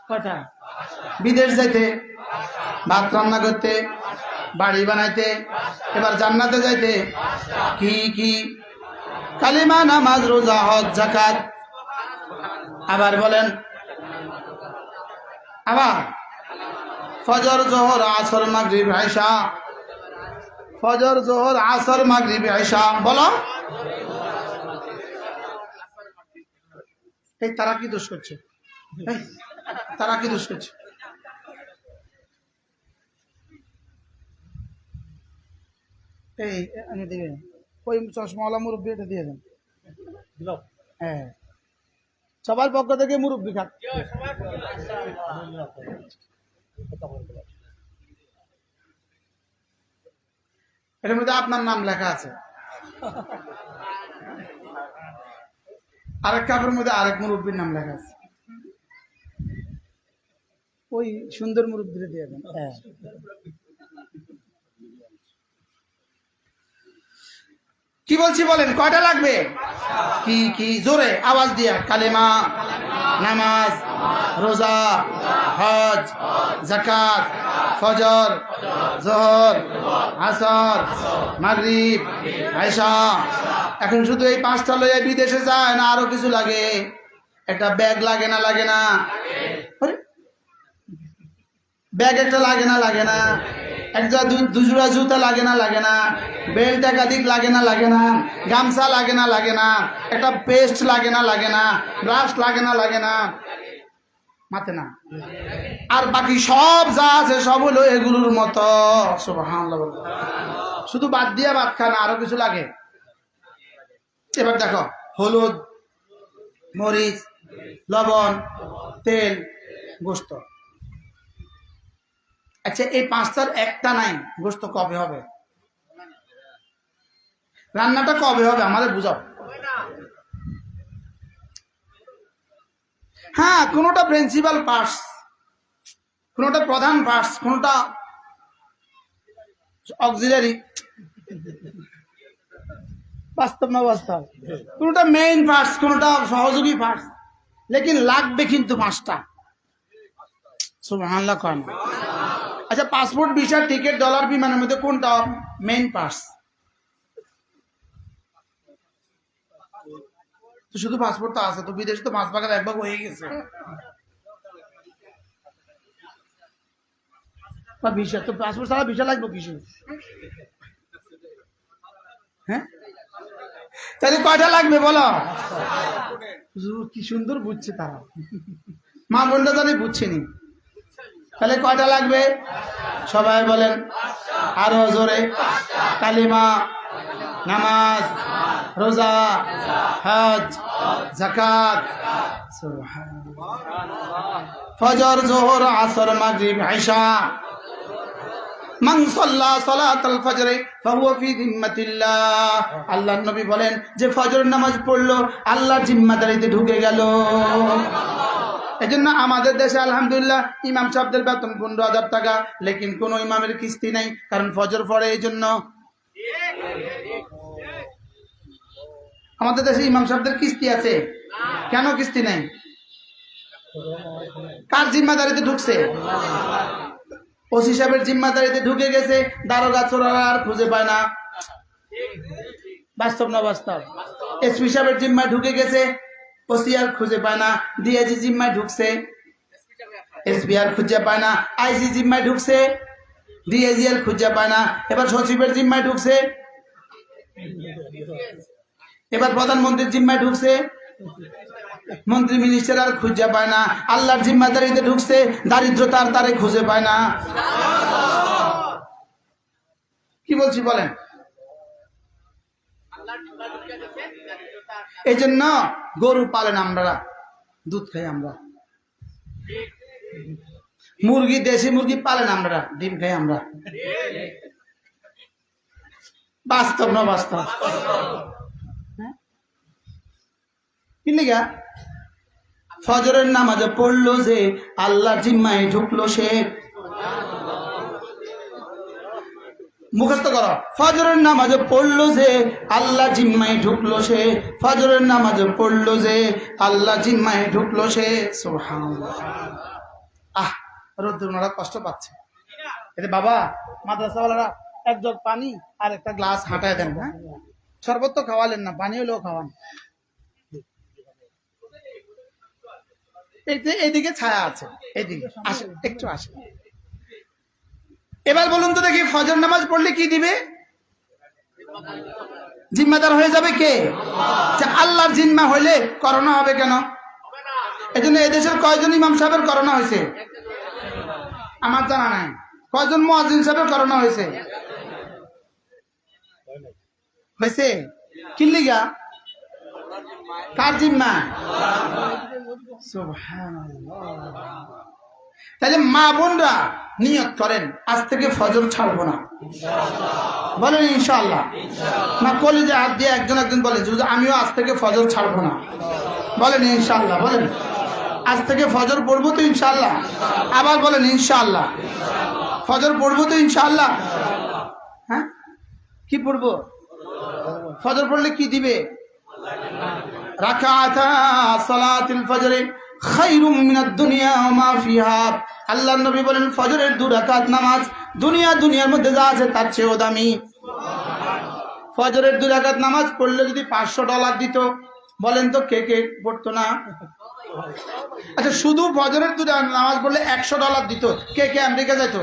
কয়টা? বিদেশ যাইতে, ভাত রান্না করতে, বাড়ি বানাইতে, এবার জান্নাতে যাইতে কি কি? কালিমা, নামাজ, রোজা, হজ, যাকাত। আবার বলেন, আবার ফজর, জোহর, আসর, মাগরিব, ইশা। ফজর, জোহর, আসর, মাগরিব, ইশা। বলো, এই তারা কি দোষ করছে? তারা কি দোষ করছে? এই আমি দিবেন ওই চশমাওয়ালা মুরব্বী, এটা দিয়ে দেন। হ্যাঁ, সবার পক্ষ থেকে মুরব্বী খাত। এর মধ্যে আপনার নাম লেখা আছে, আরেক কাপের মধ্যে আরেক মুরব্বীর নাম লেখা আছে। ওই সুন্দর মুরব্বী দিয়ে দেন। হ্যাঁ, কি বলছি বলেন, কয়টা লাগবে? কি কি? জোরে আওয়াজ দিয়া। কালেমা, নামাজ, রোজা, হজ, যাকাত, ফজর, জোহর, আসর, মাগরিব, ইশা। এখন শুধু এই 5টা লয়ে বিদেশে যায় না, আরো কিছু লাগে? একটা ব্যাগ লাগে না? লাগে না? ব্যাগ একটা লাগে না? লাগে না? একটা দুজোড়া জুতা লাগে না? লাগে না? বেল্ট একাধিক লাগে না? লাগে না? গামছা লাগে না? লাগে না? একটা পেস্ট লাগে না? লাগে না? ব্রাশ লাগে না? লাগে না? মাথে না? আর বাকি সব যা আছে সব হলো এগুলোর মতো। সুবহানাল্লাহ। শুধু বাদ দিয়ে ভাত খায় না, আরো কিছু লাগে। এবার দেখো, হলুদ, মরিচ, লবণ, তেল, গোশত। আচ্ছা, এই 5টার একটা নাই, গোশত কবে হবে? রান্নাটা কবে হবে আমাদের বুঝাও। হ্যাঁ, কোনটা প্রিন্সিপাল পার্টস, কোনটা প্রধান পার্টস, কোনটা অক্সিলারি। বাস্তব না বাস্তব? কোনটা মেইন পার্টস, কোনটা সহযোগী পার্টস, লেকিন লাগবে কিন্তু 5টা। সুবহানাল্লাহ কয় না? আচ্ছা, পাসপোর্ট, ভিসা, টিকিট, ডলার, বিমানের মধ্যে কোনটা মেইন পার্টস? তো শুধু পাসপোর্ট তো আছে, তো বিদেশে তো 5 ভাগের 1 ভাগ হয়ে গেছে। ভিসা তো, পাসপোর্ট ছাড়া ভিসা লাগবে কিছু? হ্যাঁ, তাহলে কয়টা লাগবে বলো? কি সুন্দর বুঝছে তারা, মা বোনটা জানি বুঝছেনি। তাহলে কয়টা লাগবে সবাই বলেন আরো জোরে? কালিমা, নামাজ, রোজা, হজ, যাকাত, ফজর, জোহর, আসর, মাগরিব, ইশা। মান সাল্লা সালাতাল ফজর ফাহুয়া ফি জিম্মাতিল্লাহ। আল্লাহর নবী বলেন, যে ফজর নামাজ পড়লো আল্লাহর জিম্মাদারিতে ঢুকে গেল। এজন্য আমাদের দেশে আলহামদুলিল্লাহ ইমাম সাহেবদের বেতন 15,000 টাকা, লেকিন কোন ইমামের কিস্তি নাই, কারণ ফজর পড়ে। এই জন্য আমাদের দেশে ইমাম সাহেবদের কিস্তি আছে। কেন কিস্তি নাই? কার জিম্মাদারিতে ঢুকছে? ওসি সাহেবের জিম্মাদারিতে ঢুকে গেছে। দারোগা চোরারা আর খুঁজে পায় না। বাস্তব না বাস্তব? এসপি সাহেবের জিম্মায় ঢুকে গেছে, ওসি আর খুঁজে পায় না। ডিআইজি জিম্মায় ঢুকছে, এসপি আর খুঁজে পায় না। আইসি জিম্মায় ঢুকছে, ডিআইজি আর খুঁজে পায় না। এবার সচিবের জিম্মায় ঢুকছে, এবার প্রধানমন্ত্রীর জিম্মায় ঢুকছে, মন্ত্রী মিনিস্টার আর খুঁজে পায় না। আল্লাহর জিম্মাদারিতে ঢুকছে, দারিদ্রতার তারে খুঁজে পায় না। কি বলছি বলেন? এই জন্য গরু পালেন আমরা, দুধ খাই আমরা। মুরগি, দেশি মুরগি পালেন আমরা, ডিম খাই আমরা। বাস্তব না বাস্তব? কি লিগা? ফজরের নামাজে পড়লো যে আল্লাহর জিম্মায় ঢুকলো সে। মুখস্থ করো, ফজরের নামাজে পড়লো যে আল্লাহ জিম্মায় ঢুকলো সে। ফজরের নামাজে পড়লো যে আল্লাহ জিম্মায় ঢুকলো সে। সুবহানাল্লাহ। রোদ্দুর ওনারা কষ্ট পাচ্ছে। এতে বাবা মাদ্রাসাওয়ালারা এক জগ পানি আর একটা গ্লাস হাঁটায় দেন, হ্যাঁ শরবত তো খাওয়ালেন না, পানি হলেও খাওয়ান। এইদিকে ছায়া আছে, এইদিকে আসে, একটু আসে। এবার বলুন তো দেখি, ফজর নামাজ পড়লে কি দিবে? জিম্মাদার হয়ে যাবে কে? আল্লাহর জিম্মা হইলে করোনা হবে কেন? এই জন্য এদেশের কয়জন ইমাম সাহেবের করোনা হয়েছে আমার জানা নাই। কয়জন মুয়াজ্জিন সাহেবের করোনা হয়েছে? হয়েছে কি লিগা? কার জিম্মা? সুবহানাল্লাহ। তাহলে মা বোনরা নিয়ত করেন, আজ থেকে ফজর ছাড়বো না। বলেন ইনশাআল্লাহ। না কলেজে হাত দিয়ে একজন বলেন যে আমিও আজ থেকে ফজর ছাড়বো না। বলেন ইনশাআল্লাহ। বলেন আজ থেকে ফজর পড়বো তো ইনশাআল্লাহ। আবার বলেন ইনশাআল্লাহ। ফজর পড়বো তো ইনশাআল্লাহ। হ্যাঁ কি পড়বো? ফজর পড়লে কি দিবে? রাকাতা সালাতুল ফজর খায়রুম মিনাদ দুনিয়া ওয়া মা ফিহা। আল্লাহর নবী বলেন ফজরের 2 রাকাত নামাজ দুনিয়ার মধ্যে যা আছে তার চেয়েও দামি। ফজরের 2 রাকাত নামাজ পড়লে যদি $500 দিত, বলেন তো কে কে পড়তো না? আচ্ছা শুধু ফজরের 2 রাকাত নামাজ পড়লে $100 দিত, কে কে আমেরিকা যাইতো?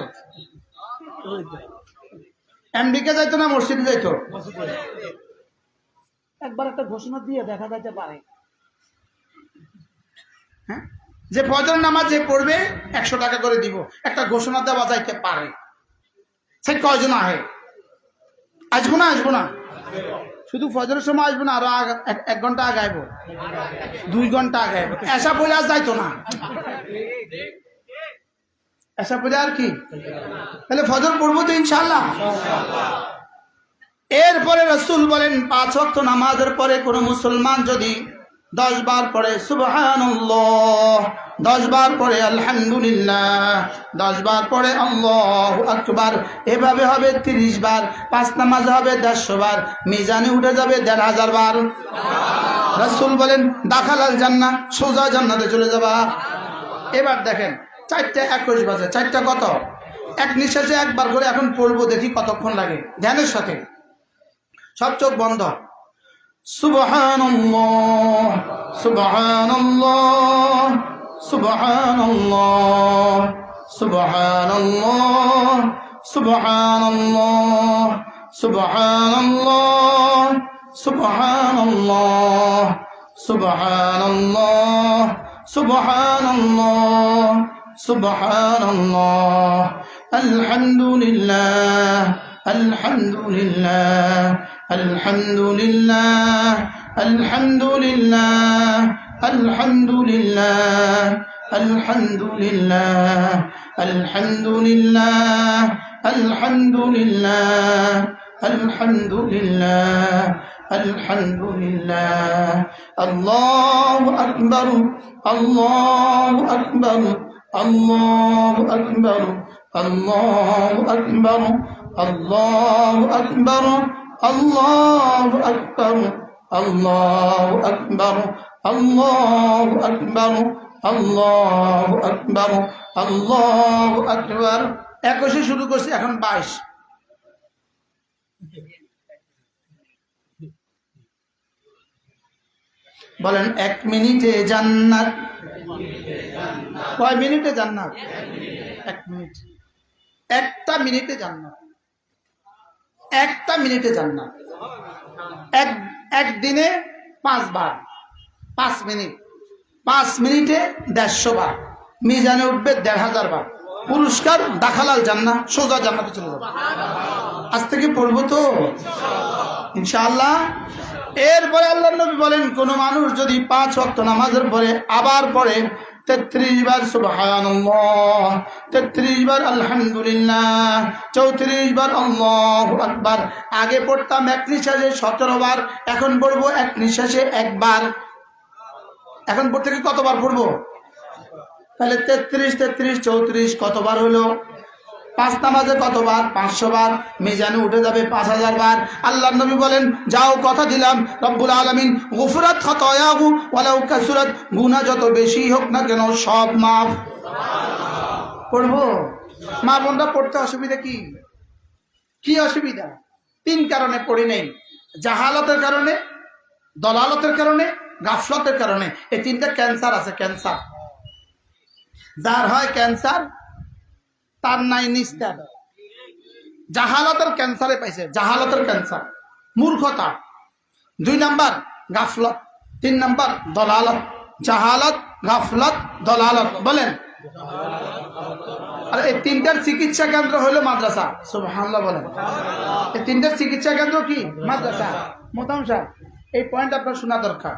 আমেরিকা যাইতো না মসজিদে যাইতো? একবার একটা ঘোষণা দিয়ে দেখা যাইতে পারে, হ্যাঁ যে ফজর নামাজ যে পড়বে $100 করে দিব, একটা ঘোষণা দেওয়া যাইতে পারে। সে কয়জন আহে? আসবো না শুধু ফজরের সময় আসবো না, আরো 1 ঘন্টা আগে আইবো, 2 ঘন্টা আগে আইবো। এসা বলে আর যাইতো না, এসা বলে আর কি? তাহলে ফজর পড়বো তো ইনশাআল্লাহ। এরপরে রাসূল বলেন 5 ওয়াক্ত নামাজের পরে কোন মুসলমান যদি 10 বার পড়ে সুবহানাল্লাহ, 10 বার পড়ে আলহামদুলিল্লাহ, 10 বার পড়ে আল্লাহু আকবার, এভাবে হবে 30 বার। 5 নামাজ হবে 150 বার, মিজানে উঠে যাবে 1500 বার। রাসূল বলেন দাখালাল জান্নাহ, সোজা জান্নাতে চলে যাবা। এবার দেখেন 4:21 বাজে, 4টা কত? এক নিঃশ্বাসে একবার করে এখন পড়বো, দেখি কতক্ষণ লাগে। ধ্যানের সাথে সব চোখ বন্ধ। সুবহানাল্লাহ সুবহানাল্লাহ সুবহানাল্লাহ সুবহানাল্লাহ সুবহানাল্লাহ সুবহানাল্লাহ সুবহানাল্লাহ সুবহানাল্লাহ সুবহানাল্লাহ সুবহানাল্লাহ আলহামদুলিল্লাহ আলহামদুলিল্লাহ আলহামদুলিল্লাহ আলহামদুলিল্লাহ আলহামদুলিল্লাহ আলহামদুলিল্লাহ আলহামদুলিল্লাহ আলহামদুলিল্লাহ আলহামদুলিল্লাহ আলহামদুলিল্লাহ আল্লাহু আকবার আল্লাহু আকবার আল্লাহু আকবার আল্লাহু আকবার আল্লাহু আকবার আল্লাহু আকবার আল্লাহু আকবার আল্লাহু আকবার আল্লাহু আকবার আল্লাহু আকবার। 21 শুরু করছি, এখন 22। বলেন 1 মিনিটে জান্নাত। কয় মিনিটে জান্নাত? 1 মিনিট। 1টা মিনিটে জান্নাত, 1টা মিনিটে জান্নাত। একদিনে 5 বার, 5 মিনিট, 5 মিনিটে 150 বার, মিজানে উঠবে 1500 বার। পুরস্কার দাখালাল জান্নাহ, সোজা জান্নাতে চলে যাবে। আজ থেকে পড়বো তো ইনশাআল্লাহ। এরপরে আল্লাহর নবী বলেন কোন মানুষ যদি 5 ওয়াক্ত নামাজের পরে আবার পড়ে 33 বার সুবহানাল্লাহ, 33 বার আলহামদুলিল্লাহ, 34 বার আল্লাহু আকবার। আগে পড়তাম এক নিঃশ্বাসে 17 বার, এখন পড়বো এক নিঃশ্বাসে 1 বার। এখন পড়তে কি কতবার পড়বো? তাহলে 33 33 34 কতবার হলো? 5 নামাজে কতবার? 500 বার, মিজানে উঠে যাবে 5000 বার। আল্লাহর নবী বলেন যাও কথা দিলাম রব্বুল আলামিন গুফরাত খাতায়াহু ওয়ালাউ কাসুরাত, গুনাহ যত বেশি হোক না কেন সব মাফ। পড়বো। মা বোনরা পড়তে অসুবিধা কি? কি অসুবিধা? 3 কারণে পড়ি নেই। জাহালতের কারণে, দলালতের কারণে, গাফলতের কারণে। এই 3টা ক্যান্সার আছে, ক্যান্সার। যার হয় ক্যান্সার তার নাই নিস্তার। জাহালতের ক্যান্সারে পাইছে, জাহালতের ক্যান্সার, মূর্খতা। 2 নাম্বার গাফলত, 3 নাম্বার দলালত। জাহালত, গাফলত, দলালত। বলেন। আর এই 3টার চিকিৎসা কেন্দ্র হলো মাদ্রাসা। সুবহানাল্লাহ বলেন। এই 3টার চিকিৎসা কেন্দ্র কি? মাদ্রাসা। মোতাম সাহেব, এই পয়েন্ট আপনার শোনা দরকার।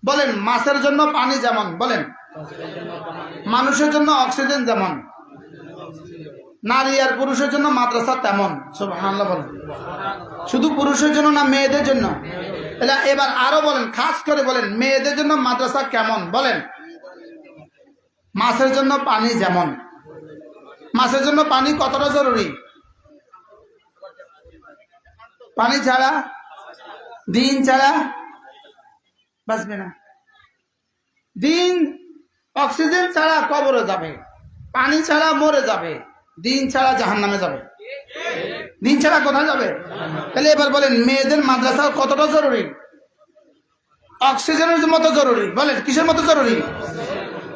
বলেন, মাছের জন্য পানি যেমন, বলেন, মানুষের জন্য অক্সিজেন যেমন, নারী আর পুরুষের জন্য মাদ্রাসা তেমন। সুবহানাল্লাহ বলেন। শুধু পুরুষের জন্য না, মেয়েদের জন্য? এবার আরো বলেন, খাস করে বলেন, মেয়েদের জন্য মাদ্রাসা কেমন? বলেন। মাছের জন্য পানি যেমন। মাছের জন্য পানি কতটা জরুরি? পানি ছাড়া, দিন ছাড়া বাঁচবে না। দিন অক্সিজেন ছাড়া কবরে যাবে, পানি ছাড়া মরে যাবে, দিন ছাড়া জাহান্নামে যাবে। দিন ছাড়া কোথায় যাবে? তাহলে এবার বলেন, মেয়েদের মাদ্রাসা কতটা জরুরি? অক্সিজেনের মতো জরুরি। বলেন, কিসের মতো জরুরি?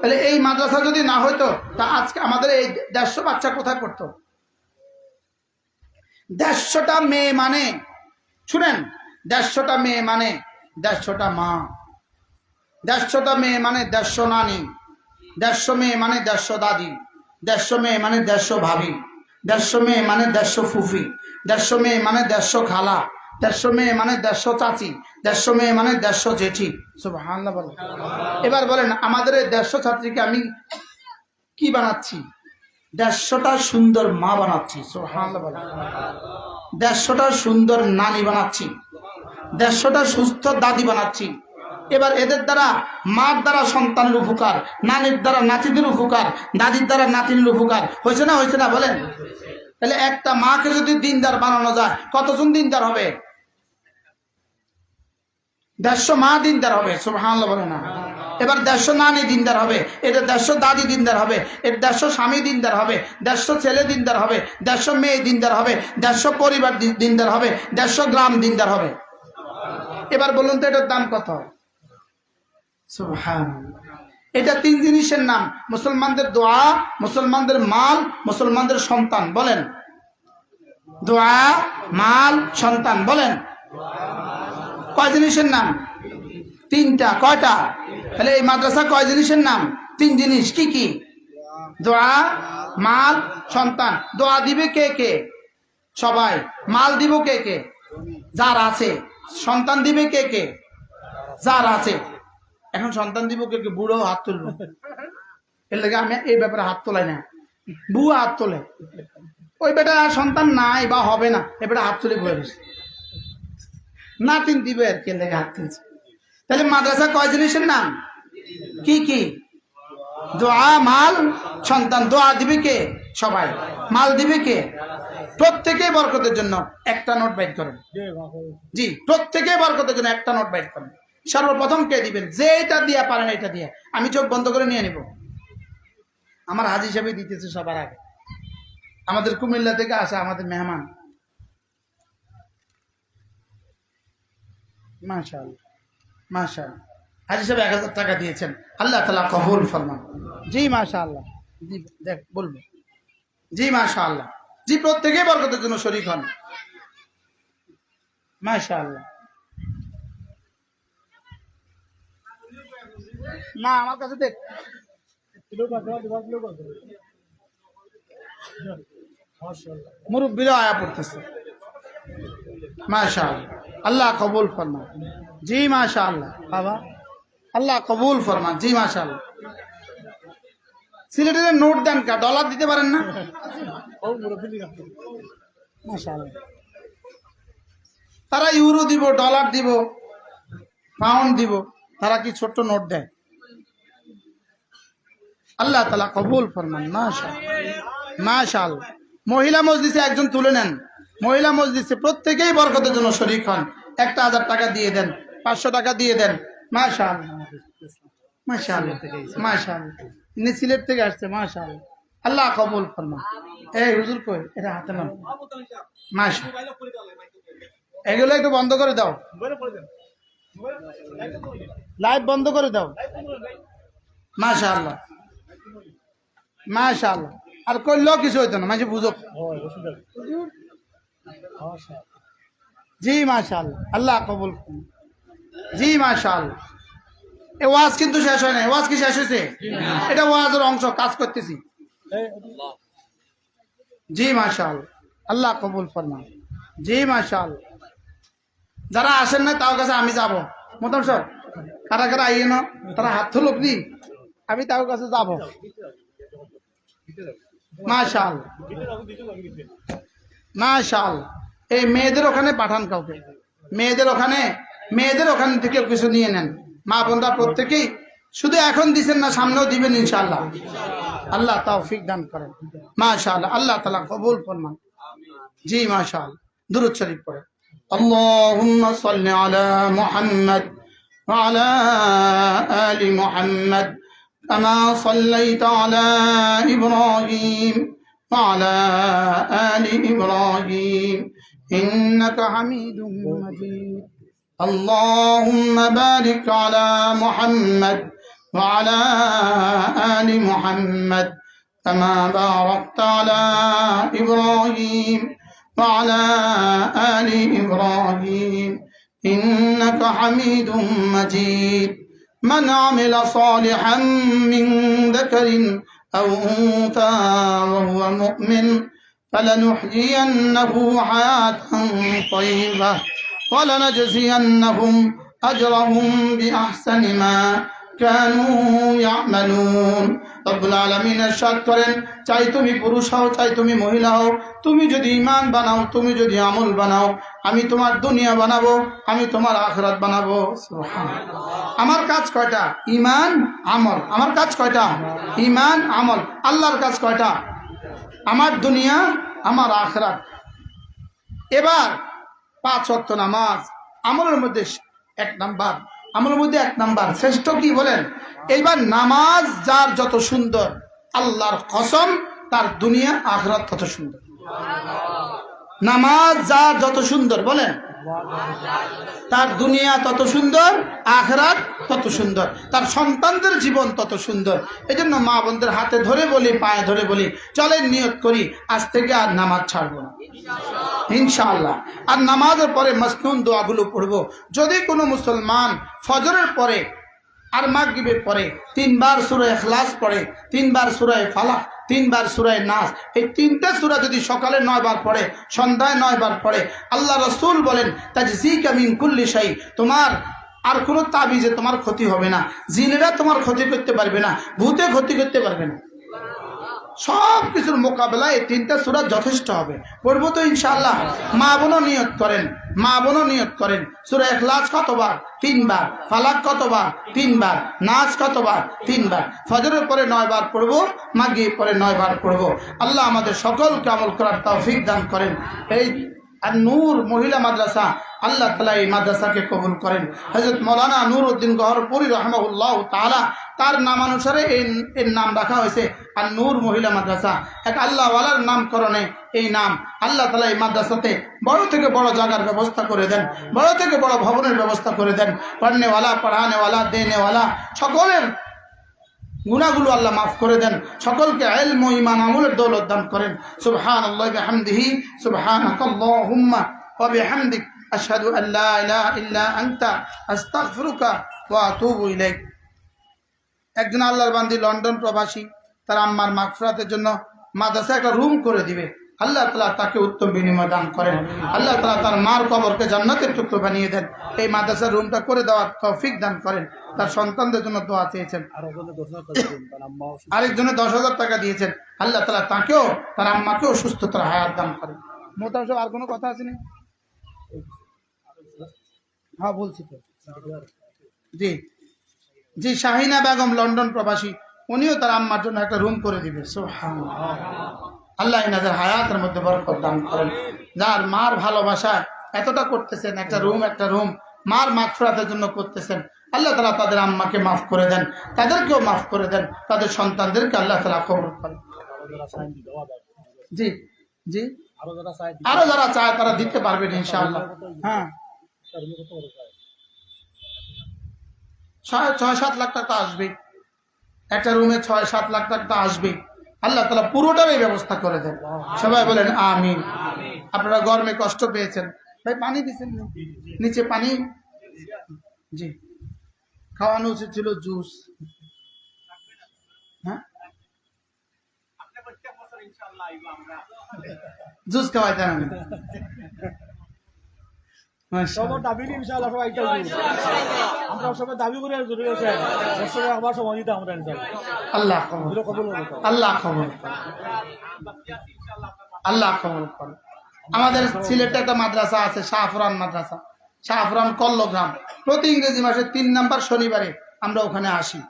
তাহলে এই মাদ্রাসা যদি না হইতো, তা আজকে আমাদের এই 150 বাচ্চা কোথায় পড়তো? 150টা মেয়ে মানে, শুনেন, 150টা মেয়ে মানে 150টা মা, 150টা মেয়ে মানে 150 নানি, 150 মেয়ে মানে 150 দাদি, 150 মেয়ে মানে 150 ভাবি, 150 মেয়ে মানে 150 ফুফি, 150 মেয়ে মানে 150 খালা, 150 মেয়ে মানে 150 চাচি, 150 মেয়ে মানে 150 জেঠি। সুবহানাল্লাহ বলেন। এবার বলেন, আমাদের এই 150 ছাত্রীকে আমি কি বানাচ্ছি? 150টা সুন্দর মা বানাচ্ছি। সুবহানাল্লাহ বলেন। 150টা সুন্দর নানি বানাচ্ছি, 150টা সুস্থ দাদি বানাচ্ছি। এবার এদের দ্বারা, মার দ্বারা সন্তানের উপকার, নানির দ্বারা নাতিদের উপকার, দাদির দ্বারা নাতিনের উপকার হয়েছে না? হয়েছে না? বলেন। তাহলে একটা মাকে যদি দিনদার বানানো যায়, কতজন দিনদার হবে? 150 মা দিনদার হবে। সুবহানাল্লাহ বলে না। এবার 150 নানি দিনদার হবে, এদের 150 দাদি দিনদার হবে, এর 150 স্বামী দিনদার হবে, 150 ছেলে দিনদার হবে, 150 মেয়ে দিনদার হবে, 150 পরিবার দিনদার হবে, 150 গ্রাম দিনদার হবে। এবার বলুন তো, এটার দাম কত? সুবহানাল্লাহ। এটা 3 জিনিসের নাম: মুসলমানদের দোয়া, মুসলমানদের মাল, মুসলমানদের সন্তান। বলেন। দোয়া, মাল, সন্তান। বলেন। কয় জিনিসের নাম? 3টা। কয়টা? তাহলে এই মাদ্রাসা কয় জিনিসের নাম? 3 জিনিস। কি কি? দোয়া, মাল, সন্তান। দোয়া দিবে কে কে? সবাই। মাল দিব কে কে? যার আছে। সন্তান দিবে কে কে? যার আছে। এখন সন্তান দিব কে কে? বুড়ো হাত তুলবো। এর লাগে আমি এই ব্যাপারে হাত তোলাই না। বুয়া হাত তোলে। ওই বেটা সন্তান নাই বা হবে না, এ বেটা হাত তুলে বয়ে গেছে। নাতিন দিবে আর কি, লেগে হাত তুলছে। তাহলে মাদ্রাসা কয় জিনিসের নাম? কি কি? দোয়া, মাল, সন্তান। দোয়া দিবে কে? সবাই। মাল দিবে কে? প্রত্যেকেই বরকতের জন্য একটা নোট বাইর করেন। জি, প্রত্যেকেই বরকতের জন্য একটা নোট বাইর করেন। সর্বপ্রথম কে দিবেন? যে এটা দিয়ে পারেন, এটা দিয়ে। আমি চোখ বন্ধ করে নিয়ে নিব। আমার হাজি হিসাবে দিতেছে সবার আগে। আমাদের কুমিল্লা থেকে আসা আমাদের মেহমান। মাশাআল্লাহ, মাশাআল্লাহ। হাজি সাহেব 1000 টাকা দিয়েছেন। আল্লাহ তাআলা কবুল ফরমান। জি মাশাআল্লাহ। জি দেখ বলবো। জি মাশাআল্লাহ। জি, প্রত্যেকেই বরকতের জন্য শরীক হন। মাশাআল্লাহ। না, আমার কাছে দেখ। মুরব্বীরা আয়া পড়তেছে। মাশাআল্লাহ। আল্লাহ কবুল ফরমান। জি মাশাআল্লাহ। বাবা, আল্লাহ কবুল ফরমান। জি মাশাআল্লাহ। সিলেটের নোট দেন কা? ডলার দিতে পারেন না? মাশাআল্লাহ। তারা ইউরো দিব, ডলার দিব, পাউন্ড দিব, তারা কি ছোট্ট নোট দেয়? আল্লাহ তাআলা কবুল ফরমান। মাশাআল্লাহ, মাশাআল্লাহ। মহিলা মজলিসে একজন তুলে নেন। মহিলা মজলিসে প্রত্যেকেই বরকতের জন্য শরীক হন। 1000 টাকা দিয়ে দেন, 500 টাকা দিয়ে দেন। মাশাআল্লাহ, মাশাআল্লাহ, মাশাআল্লাহ। ইনি সিলেট থেকে আসছে। মাশাআল্লাহ, আল্লাহ কবুল ফরমান। এই হুজুর কই এটা হাতে নাও, মাশা এগুলো একটু বন্ধ করে দাও, লাইভ বন্ধ করে দাও। মাশাআল্লাহ মাশাআল্লাহ। আর করলেও কিছু হইতো না, মাঝে বুঝো। জি মাশাআল্লাহ, আল্লাহ কবুল করুন। জি মাশাআল্লাহ। এই ওয়াজ কিন্তু শেষ হয় নাই। ওয়াজ কি শেষ হয়েছে? এটা ওয়াজের অংশ, কাজ করতেছি। জি মাশাআল্লাহ, আল্লাহ কবুল ফরমান। জি মাশাআল্লাহ। যারা আসেন না তার কাছে আমি যাব। মোটাম সব কারা কারা আইয়ে না, তারা হাত তুলুক নি, আমি তার কাছে যাব। মাশাআল্লাহ মাশাআল্লাহ। এই মেয়েদের ওখানে পাঠান কাউকে, মেয়েদের ওখানে থেকে কিছু নিয়ে নেন। মা বোনরা প্রত্যেকেই শুধু এখন দিচ্ছেন না, সামনেও দিবেন ইনশাআল্লাহ। আল্লাহ তৌফিক দান করেন। মাশাআল্লাহ, আল্লাহ তাআলা কবুল ফরমান। জি মাশাআল্লাহ। দুরূদ শরীফ পড়ে। আল্লাহুম্মা সাল্লি আলা মুহাম্মদ ওয়া আলা আলি মুহাম্মদ কামা সাল্লাইতা আলা ইব্রাহিম ওয়া আলা আলি ইব্রাহিম ইন্নাকা হামিদুম মাজিদ। اللهم بارك على محمد وعلى آل محمد كما باركت على إبراهيم وعلى آل إبراهيم إنك حميد مجيد. من عمل صالحا من ذكر أو أنثى وهو مؤمن فلنحيينه حياة طيبة ولنجزينهم أجرهم بأحسن ما كانوا يعملون. রব্বুল আলামিন ইরশাদ করেন, চাই তুমি পুরুষ হও, চাই তুমি মহিলা হও, তুমি যদি ঈমান বানাও, তুমি যদি আমল বানাও, আমি তোমার দুনিয়া বানাবো, আমি তোমার আখিরাত বানাবো। সুবহানাল্লাহ। আমার কাজ কয়টা? ঈমান আমল। আমার কাজ কয়টা? ঈমান আমল। আল্লাহর কাজ কয়টা? আমার দুনিয়া, আমার আখিরাত। এবার 5 ওয়াক্ত নামাজ আমলের মধ্যে এক নাম্বার, আমলের মধ্যে এক নাম্বার শ্রেষ্ঠ কি বলেন? এইবার নামাজ যার যত সুন্দর, আল্লাহর কসম তার দুনিয়া আখিরাত তত সুন্দর। নামাজ যার যত সুন্দর বলেন, তার দুনিয়া তত সুন্দর, আখিরাত তত সুন্দর, তার সন্তানদের জীবন তত সুন্দর। এজন্য মা বোনদের হাতে ধরে বলি, পায়ে ধরে বলি, চলেন নিয়ত করি আজ থেকে আর নামাজ ছাড়বো না ইনশাআল্লাহ। আর নামাজের পরে মাসনুন দোয়াগুলো পড়বো। যদি কোনো মুসলমান ফজরের পরে আর মাগরিবের পরে 3 বার সূরা ইখলাস পড়ে, 3 বার সূরা ফালাক, 3 বার সূরা নাস, এই 3টা সূরা যদি সকালে 9 বার পড়ে, সন্ধ্যায় 9 বার পড়ে, আল্লাহ রাসূল বলেন তাজজিকা মিন কুল্লি শাই, তোমার আর কোনো তাবিজে তোমার ক্ষতি হবে না, জিনেরা তোমার ক্ষতি করতে পারবে না, ভূতে ক্ষতি করতে পারবে না। সব কিছুর মোকাবেলায় এই 3টা সূরা যথেষ্ট হবে। পড়বো তো ইনশাআল্লাহ। মা বোনও নিয়ত করেন, মা বোনও নিয়ত করেন। সূরা ইখলাস কতবার? 3 বার। ফালাক কতবার? 3 বার। নাস কতবার? 3 বার। ফজরের পরে 9 বার পড়বো, মাগরিবের পরে 9 বার পড়বো। আল্লাহ আমাদের সকলকে আমল করার তৌফিক দান করেন। এই আর নূর মহিলা মাদ্রাসা, আল্লাহ তাআলা এই মাদ্রাসাকে কবুল করেন। হযরত মাওলানা নুরউদ্দিন গহরপুরী রাহিমাহুল্লাহ তাআলা, তার নামানুসারে এর নাম রাখা হয়েছে আর নূর মহিলা মাদ্রাসা। এক আল্লাহওয়ালার নামকরণে এই নাম। আল্লাহ তাআলা এই মাদ্রাসাতে বড় থেকে বড় জায়গার ব্যবস্থা করে দেন, বড় থেকে বড় ভবনের ব্যবস্থা করে দেন। পড়নেওয়ালা, পড়ানেওয়ালা, দেনেওয়ালা সকলের গুনাহগুলো আল্লাহ মাফ করে দেন, সকলকে ইলম ও ঈমান আমলের দৌলত দান করেন। সুবহানাল্লাহি ওয়া বিহামদিহি, সুবহানাকাল্লাহুম্মা ওয়া বিহামদিক, আশহাদু আল লা ইলাহা ইল্লা আনতা, আস্তাগফিরুকা ওয়া আতুবু ইলাইক। একজন আল্লাহর বান্দি লন্ডন প্রবাসী, তার আম্মার মাগফিরাতের জন্য মাদ্রাসা একটা রুম করে দিবে। আল্লাহ তাআলা তাকে উত্তম বিনিময় দান করেন। আল্লাহ তাআলা তার মার কবরকে জান্নাতের টুকরো বানিয়ে দেন। এই মাদ্রাসার রুমটা করে দেওয়ার তৌফিক দান করেন। তার সন্তানদের জন্য দোয়া চেয়েছেন, আরেকজনে 10,000 টাকা দিয়েছেন। আল্লাহ তাআলা তাকেও, তার আম্মাকেও সুস্থতার হায়াত দান করেন। মোতাম সাহেব, আর কোনো কথা আছে না? হ্যাঁ বলছি তো। জি জি, শাহিনা বেগম লন্ডন প্রবাসী, উনিও তার আম্মার জন্য একটা রুম করে দিবে। সুবহানাল্লাহ। আল্লাহ এনাদের হায়াতের মধ্যে বরকত দান করেন। যার মার ভালোবাসা এতটা করতেছেন, একটা রুম মার মাগফিরাতের জন্য করতেছেন, আল্লাহ তাআলা তাদের আম্মাকে মাফ করে দেন, তাদেরকেও মাফ করে দেন, তাদের সন্তানদেরকে আল্লাহ তাআলা কবুল করেন। জি জি, আরো যারা চায় তারা দিতে পারবেন ইনশাআল্লাহ। হ্যাঁ, 6-7 লাখ টাকা আসবে, একটা রুমে 6-7 লাখ টাকা আসবে। আল্লাহ তাআলা পুরোটারই ব্যবস্থা করে দেন। সবাই বলেন আমিন। আপনারা গরমে কষ্ট পেয়েছেন, ভাই পানি দিচ্ছেন নিচে পানি, জি খাওয়ানো উচিত ছিল জুস। হ্যাঁ, জুস খাওয়াইতেন আমি। আল্লাহ আল্লাহ খবর আল্লাহ খবর করে। আমাদের সিলেটে একটা মাদ্রাসা আছে, শাহফুরান মাদ্রাসা, শাহফুরান কল্লগ্রাম। প্রতি ইংরেজি মাসের 3 নম্বর শনিবারে আমরা ওখানে আসি।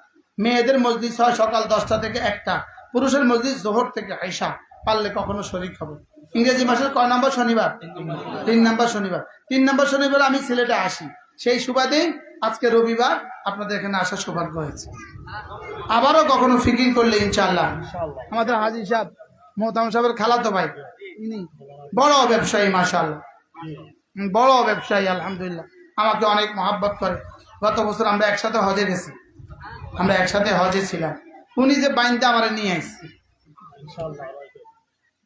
মেয়েদের মসজিদ হয় সকাল 10টা থেকে 1টা, পুরুষের মসজিদ জোহর থেকে আইসা। পারলে কখনো শরীক হবে। ইংরেজি মাসের কয় নম্বর শনিবার? 3 নম্বর শনিবার। 3 নম্বর শনিবার আমি সিলেটে আসি। সেই সুবাদে আজকে রবিবার আপনাদের এখানে আসার সৌভাগ্য হয়েছে। আবারও কখনো ফিকির করলে ইনশাআল্লাহ। আমাদের হাজী সাহেব, মোহতাম সাহেবের খালাতো ভাই, ইনি বড় ব্যবসায়ী, মাশাআল্লাহ বড় ব্যবসায়ী, আলহামদুলিল্লাহ। আমাকে অনেক মহাব্বত করে। গত বছর আমরা একসাথে হজে গেছি, আমরা একসাথে হজে ছিলাম। উনি যে বাইনটা আমার নিয়ে আসছে।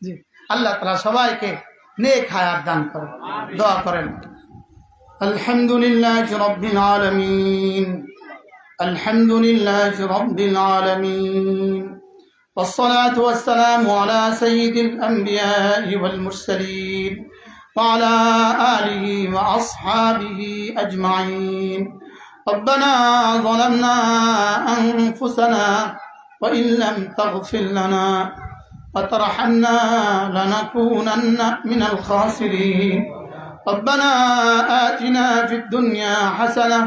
জি, আল্লাহ তাআলা সবাইকে নেক হায়াত দান করেন। দোয়া করেন। আলহামদুলিল্লাহি রাব্বিল আলামিন, আলহামদুলিল্লাহি রাব্বিল আলামিন, والصلاة والسلام على سيد الأنبياء والمرسلين وعلى آله وأصحابه أجمعين. ربنا ظلمنا أنفسنا وإن لم تغفر لنا وترحمنا لنكونن من الخاسرين. ربنا آتنا في الدنيا حسنة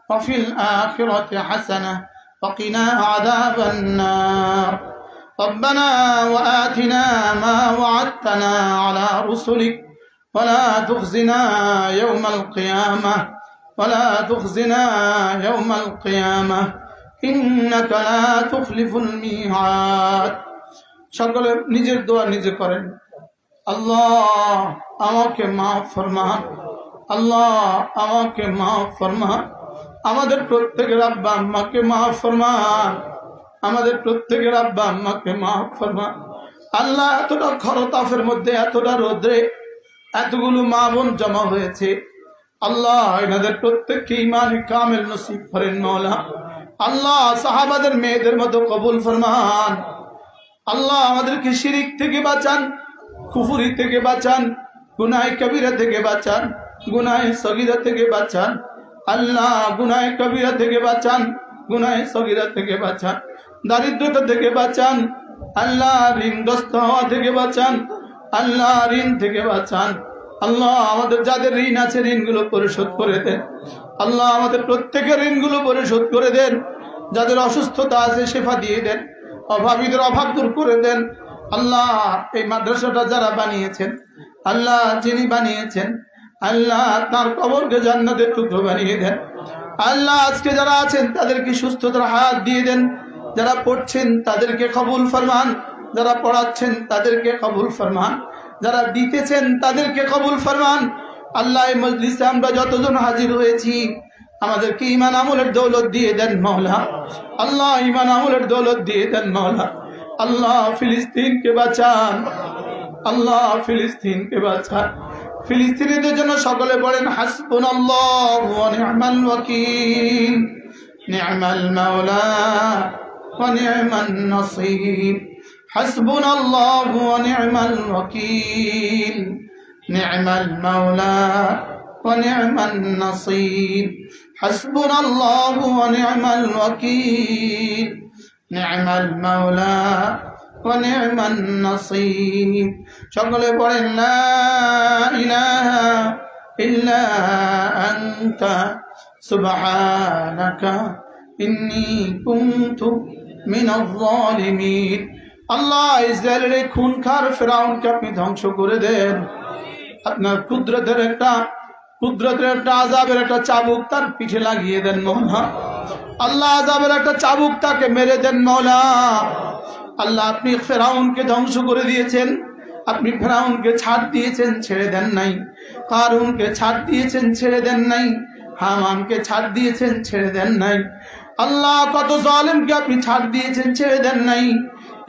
وفي الآخرة حسنة وقنا عذاب النار. ربنا وآتنا ما وعدتنا على رسلك ولا تخزنا يوم القيامة ولا تخزنا يوم القيامة إنك لا تخلف الميعاد. সকলে নিজের দোয়া নিজে করেন। আল্লাহ আমাকে মাফ ফরমান, আল্লাহ আমাকে মাফ ফরমান। আমাদের প্রত্যেকের আব্বা আম্মাকে মাফ ফরমান, আমাদের প্রত্যেকের আব্বা আম্মাকে মাফ ফরমান। আল্লাহ এতটা খরতাফের মধ্যে, এতটা রোদ্রে এতগুলো মা বোন জমা হয়েছে, আল্লাহ এনাদের প্রত্যেককে ঈমানে কামেল নসিব করেন মওলা। আল্লাহ সাহাবাদের মেয়েদের মতো কবুল ফরমান। আল্লাহ আমাদেরকে শিরিক থেকে বাঁচান, কুফরি থেকে বাঁচান, গুনাহ কবিরা থেকে বাঁচান, গুনাহ সগীরা থেকে বাঁচান। আল্লাহ গুনাহ কবিরা থেকে বাঁচান, গুনাহ সগীরা থেকে বাঁচান, দারিদ্রতা থেকে বাঁচান। আল্লাহ ঋণগ্রস্ত হওয়া থেকে বাঁচান, আল্লাহ ঋণ থেকে বাঁচান। আল্লাহ আমাদের যাদের ঋণ আছে ঋণগুলো পরিশোধ করে দেন। আল্লাহ আমাদের প্রত্যেকের ঋণগুলো পরিশোধ করে দেন। যাদের অসুস্থতা আছে শেফা দিয়ে দেন, অভাবীদের অভাব দূর করে দেন। আল্লাহ এই মাদ্রাসাটা যারা বানিয়েছেন, আল্লাহ যিনি বানিয়েছেন, আল্লাহ তার কবরকে জান্নাতের টুকরো বানিয়ে দেন। আল্লাহ আজকে যারা আছেন তাদেরকে সুস্থতার হায়াত দিয়ে দেন। যারা পড়ছেন তাদেরকে কবুল ফরমান, যারা পড়াচ্ছেন তাদেরকে কবুল ফরমান, যারা দিতেছেন তাদেরকে কবুল ফরমান। আল্লাহ এই মজলিসে আমরা যতজন হাজির হয়েছি আমাদেরকে ঈমান আমলের দৌলত দিয়ে দেন মওলা। আল্লাহ ঈমান আমলের দৌলত দিয়ে দেন মওলা। আল্লাহ ফিলিস্তিনকে বাঁচান, আল্লাহ ফিলিস্তিনকে বাঁচান। ফিলিস্তিনিদের জন্য সকলে বলেন হাসবুনাল্লাহু ওয়া নি'মাল ওয়াকিল, নি'মাল মাওলা ওয়া নি'মান নাসীর। হাসবুনাল্লাহু ওয়া নি'মাল ওয়াকিল, নি'মাল মাওলা ওয়া নি'মান নাসীর। হাসবুনাল্লাহু ওয়া নি'মাল ওয়াকিল, নি'মাল মাওলা ওয়া নি'মান নাসীর। সকলে পড়েন লা ইলাহা ইল্লা আনতা সুবহানাকা ইন্নী কুনতু মিনাজ জালিমিন। আল্লাহ ইসরায়েলের এই খুনখার ফেরাউনকে আপনি ধ্বংস করে দেন। আপনার কুদরতের একটা আযাবের একটা চাবুক তার পিঠে লাগিয়ে দেন মওলা। আল্লাহ আযাবের একটা চাবুক তাকে মেরে দেন মওলা। আল্লাহ আপনি ফেরাউনকে ধ্বংস করে দিয়েছেন, আপনি ফেরাউনকে ছাড় দিয়েছেন, ছেড়ে দেন নাই। কারুনকে ছাড় দিয়েছেন, ছেড়ে দেন নাই। হামানকে ছাড় দিয়েছেন, ছেড়ে দেন নাই। আল্লাহ কত জালেমকে আপনি ছাড় দিয়েছেন, ছেড়ে দেন নাই।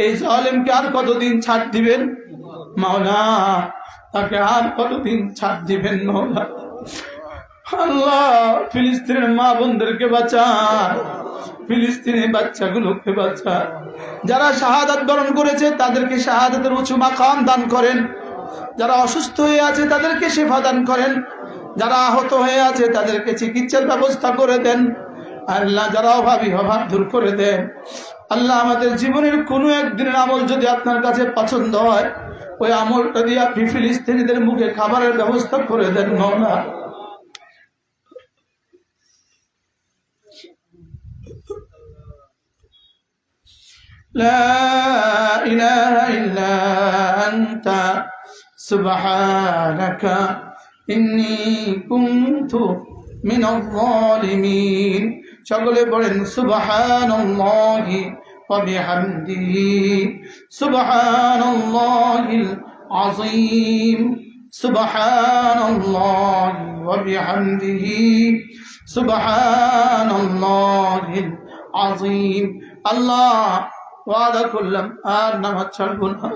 এই জালেমকে আর কতদিন ছাড় দিবেন মাওলা? তাকে আর কতদিন ছাড় দিবেন মাওলা? আল্লাহ ফিলিস্তিনের মা বোনদেরকে বাঁচান, ফিলিস্তিনি বাচ্চাগুলোকে বাঁচান। যারা শাহাদাত বরণ করেছে তাদেরকে শাহাদাতের উঁচু মাকাম দান করেন। যারা অসুস্থ হয়ে আছে তাদেরকে শিফা দান করেন। যারা আহত হয়ে আছে তাদেরকে চিকিৎসার ব্যবস্থা করে দেন। আল্লাহ যারা অভাবী অভাব দূর করে দেন। আল্লাহ আমাদের জীবনের কোনো একদিনের আমল যদি আপনার কাছে পছন্দ হয়, ওই আমলটা দিয়ে আপনি ফিলিস্তিনিদের মুখে খাবারের ব্যবস্থা করে দেন মাওলা। لا إله إلا أنت سبحانك إني كنت من الظالمين। সকলে বলেন সুবহানাল্লাহি ওয়া বিহামদিহি সুবহানাল্লাহিল আযীম সুবহানাল্লাহি ওয়া বিহামদিহি সুবহানাল্লাহিল আযীম। আল্লাহ ওয়াদা করলাম আর নামাজ ছাড়বো না,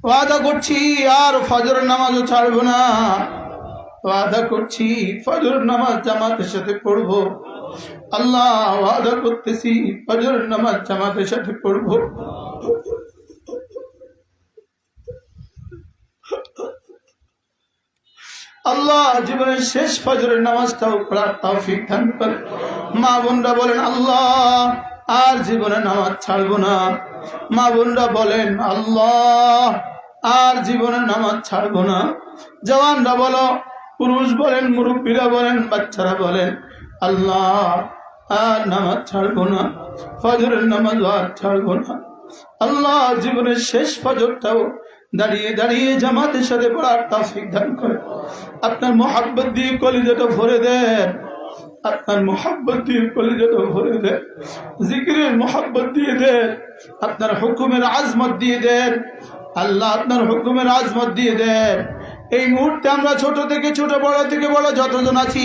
ওয়াদা করছি আর ফজর নামাজও ছাড়বো না, ওয়াদা করছি ফজর নামাজ জামাতের সাথে পড়বো। আল্লাহ ওয়াদা করতেছি ফজর নামাজ জামাতের সাথে পড়বো। আল্লাহ জীবনের শেষ ফজরের নামাজটাও পড়ার তৌফিক দান করে। মা বোনরা বলেন আল্লাহ আর জীবনে নামাজ ছাড়বো না। মা বোনরা বলেন আল্লাহ আর জীবনে নামাজ ছাড়বো না। জওয়ানরা বলো, পুরুষ বলেন, মুরব্বীরা বলেন, বাচ্চারা বলেন আল্লাহ আর নামাজ ছাড়বো না, ফজরের নামাজ আর ছাড়বো না। আল্লাহ জীবনের শেষ ফজরটাও দাঁড়িয়ে দাঁড়িয়ে জামাতের সাথে পড়ার তৌফিক দান করে। আপনার মোহাব্বত দিয়ে কলিজাটা ভরে দেন, আপনার মোহাব্বত দিয়ে কলিজাটা ভরে দেন, জিকিরের মোহাব্বত দিয়ে দেন, আপনার হুকুমের আজমত দিয়ে দেন। আল্লাহ আপনার হুকুমের আজমত দিয়ে দেন। এই মুহূর্তে আমরা ছোট থেকে ছোট, বড় থেকে বড় যতজন আছি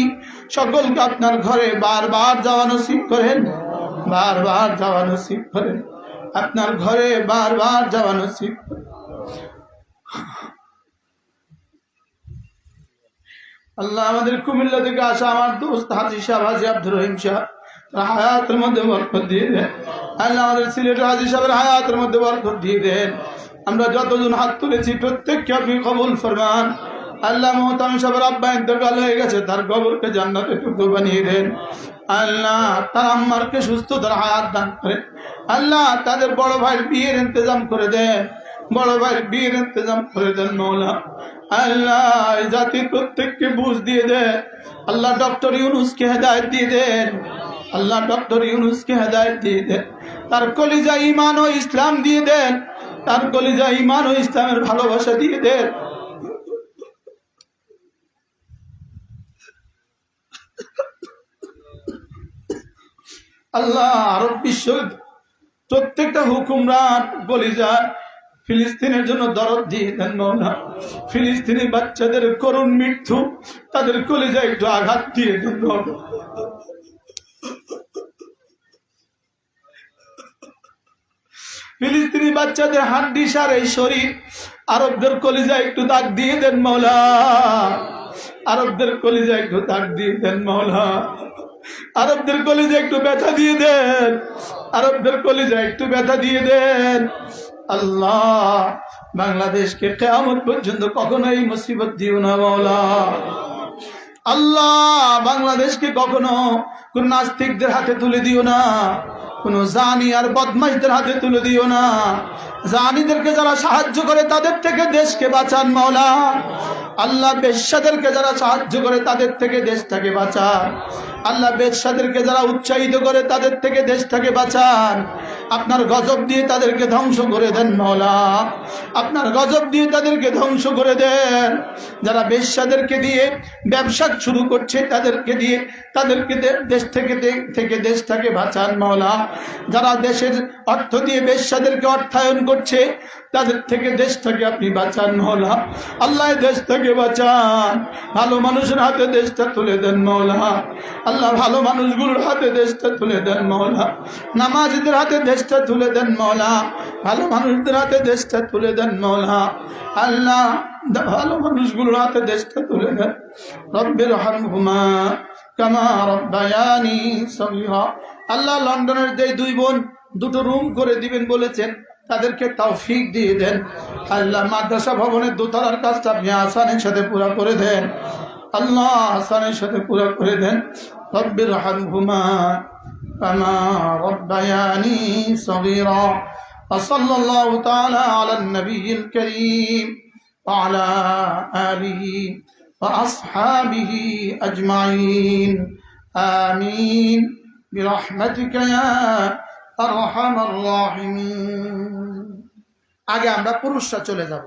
সকলকে আপনার ঘরে বারবার যাওয়া নসিব করেন, বারবার যাওয়া নসিব করেন, আপনার ঘরে বারবার যাওয়া নসিব করেন। আল্লাহ আমাদের কুমিল্লা থেকে আসা আমার দোস্ত হাজি সাহেব, হাজি আব্দুর রহিম সাহেব, তার হায়াতের মধ্যে বরকত দিয়ে দেন। আল্লাহ আমাদের সিলেটের হাজি সাহেবের হায়াতের মধ্যে বরকত দিয়ে দেন। আমরা যতজন হাত তুলেছি প্রত্যেককে আপনি কবুল ফরমান। আল্লাহ মোহতাম সাহেবের আব্বা ইন্তেকাল হয়ে গেছে, তার কবরকে জান্নাতের টুকরো বানিয়ে দেন। আল্লাহ তার আম্মারকে সুস্থতার হায়াত দান করেন। আল্লাহ তাদের বড় ভাইয়ের বিয়ের ইন্তজাম করে দেন, বড় ভাইয়ের বিয়ের ইন্তজাম করে দেন মৌলা। আল্লাহ জাতির প্রত্যেককে বুঝ দিয়ে দেন। আল্লাহ ডক্টর ইউনুসকে হেদায়েত দিয়ে দেন, আল্লাহ ডক্টর ইউনুসকে হেদায়েত দিয়ে দেন। তার কলিজা ঈমান ও ইসলাম দিয়ে দেন, তার কলিজা ঈমান ও ইসলামের ভালোবাসা দিয়ে দেন। আল্লাহ আরব বিশ্ব প্রত্যেকটা হুকুমরান কলিজা ফিলিস্তিনের জন্য দরদ দিয়ে দেন মৌলা। ফিলিস্তিনি বাচ্চাদের করুণ মৃত্যু, তাদের কলিজায় একটু আঘাত দিয়ে দেন মৌলা। ফিলিস্তিনি বাচ্চাদের হাড্ডি সার এই শরীর, আরবদের কলিজা একটু দাগ দিয়ে দেন মৌলা, আরবদের কলিজা একটু দাগ দিয়ে দেন মৌলা, আরবদের কলিজা একটু ব্যথা দিয়ে দেন, আরবদের কলিজা একটু ব্যথা দিয়ে দেন। আল্লাহ বাংলাদেশকে কিয়ামত পর্যন্ত কখনো এই মুসিবত দিও না মৌলা। আল্লাহ বাংলাদেশকে কখনো কোন নাস্তিকদের হাতে তুলে দিও না, কোন জানি আর বদমাইশদের হাতে তুলে দিও না। জানিদেরকে যারা সাহায্য করে তাদের থেকে দেশকে বাঁচান মাওলা। আল্লাহ বেশ্যাদেরকে যারা সাহায্য করে তাদের থেকে দেশটাকে বাঁচান। আল্লাহ বেশ্যাদেরকে যারা উৎসাহিত করে তাদের থেকে দেশটাকে বাঁচান। আপনার গজব দিয়ে তাদেরকে ধ্বংস করে দেন মওলা, আপনার গজব দিয়ে তাদেরকে ধ্বংস করে দেন। যারা বেশ্যাদেরকে দিয়ে ব্যবসা শুরু করছে তাদেরকে দেশ থেকে দেশটাকে বাঁচান মওলা। যারা দেশের অর্থ দিয়ে বেশ্যাদেরকে অর্থায়ন করছে তাদের থেকে দেশটাকে আপনি বাঁচান মওলা। আল্লাহ দেশটাকে বাঁচান, ভালো মানুষের হাতে দেশটা তুলে দেন মওলা। আল্লাহ ভালো মানুষগুলোর হাতে দেশটা তুলে দেন মওলা। নামাজীদের হাতে দেশটা তুলে দেন মওলা। ভালো মানুষদের হাতে দেশটা তুলে দেন মওলা। আল্লাহ ভালো মানুষগুলোর হাতে দেশটা তুলে দেন। রব্বির হামহুমা কামা রব্বায়ানি সগীরা। আল্লাহ লন্ডনের যে দুই বোন দুটো রুম করে দিবেন বলেছেন, তাদেরকে তৌফিক দিয়ে দেন। আল্লাহ মাদ্রাসা ভবনের দোতলার কাজটা আপনি আসানের সাথে পুরা করে দেন। আল্লাহ আসানের সাথে পুরা করে দেন। রব্বির হামহুমা কামা রব্বায়ানি সগীরা। সাল্লাল্লাহু তাআলা আলান নবিয়্যিল কারীম ওয়া আলা আলিহি ওয়া আসহাবিহি আজমাইন। আমিন বিরহমাতিকা ইয়া আরহামার রাহিমিন। আগে আমরা পুরুষরা চলে যাব।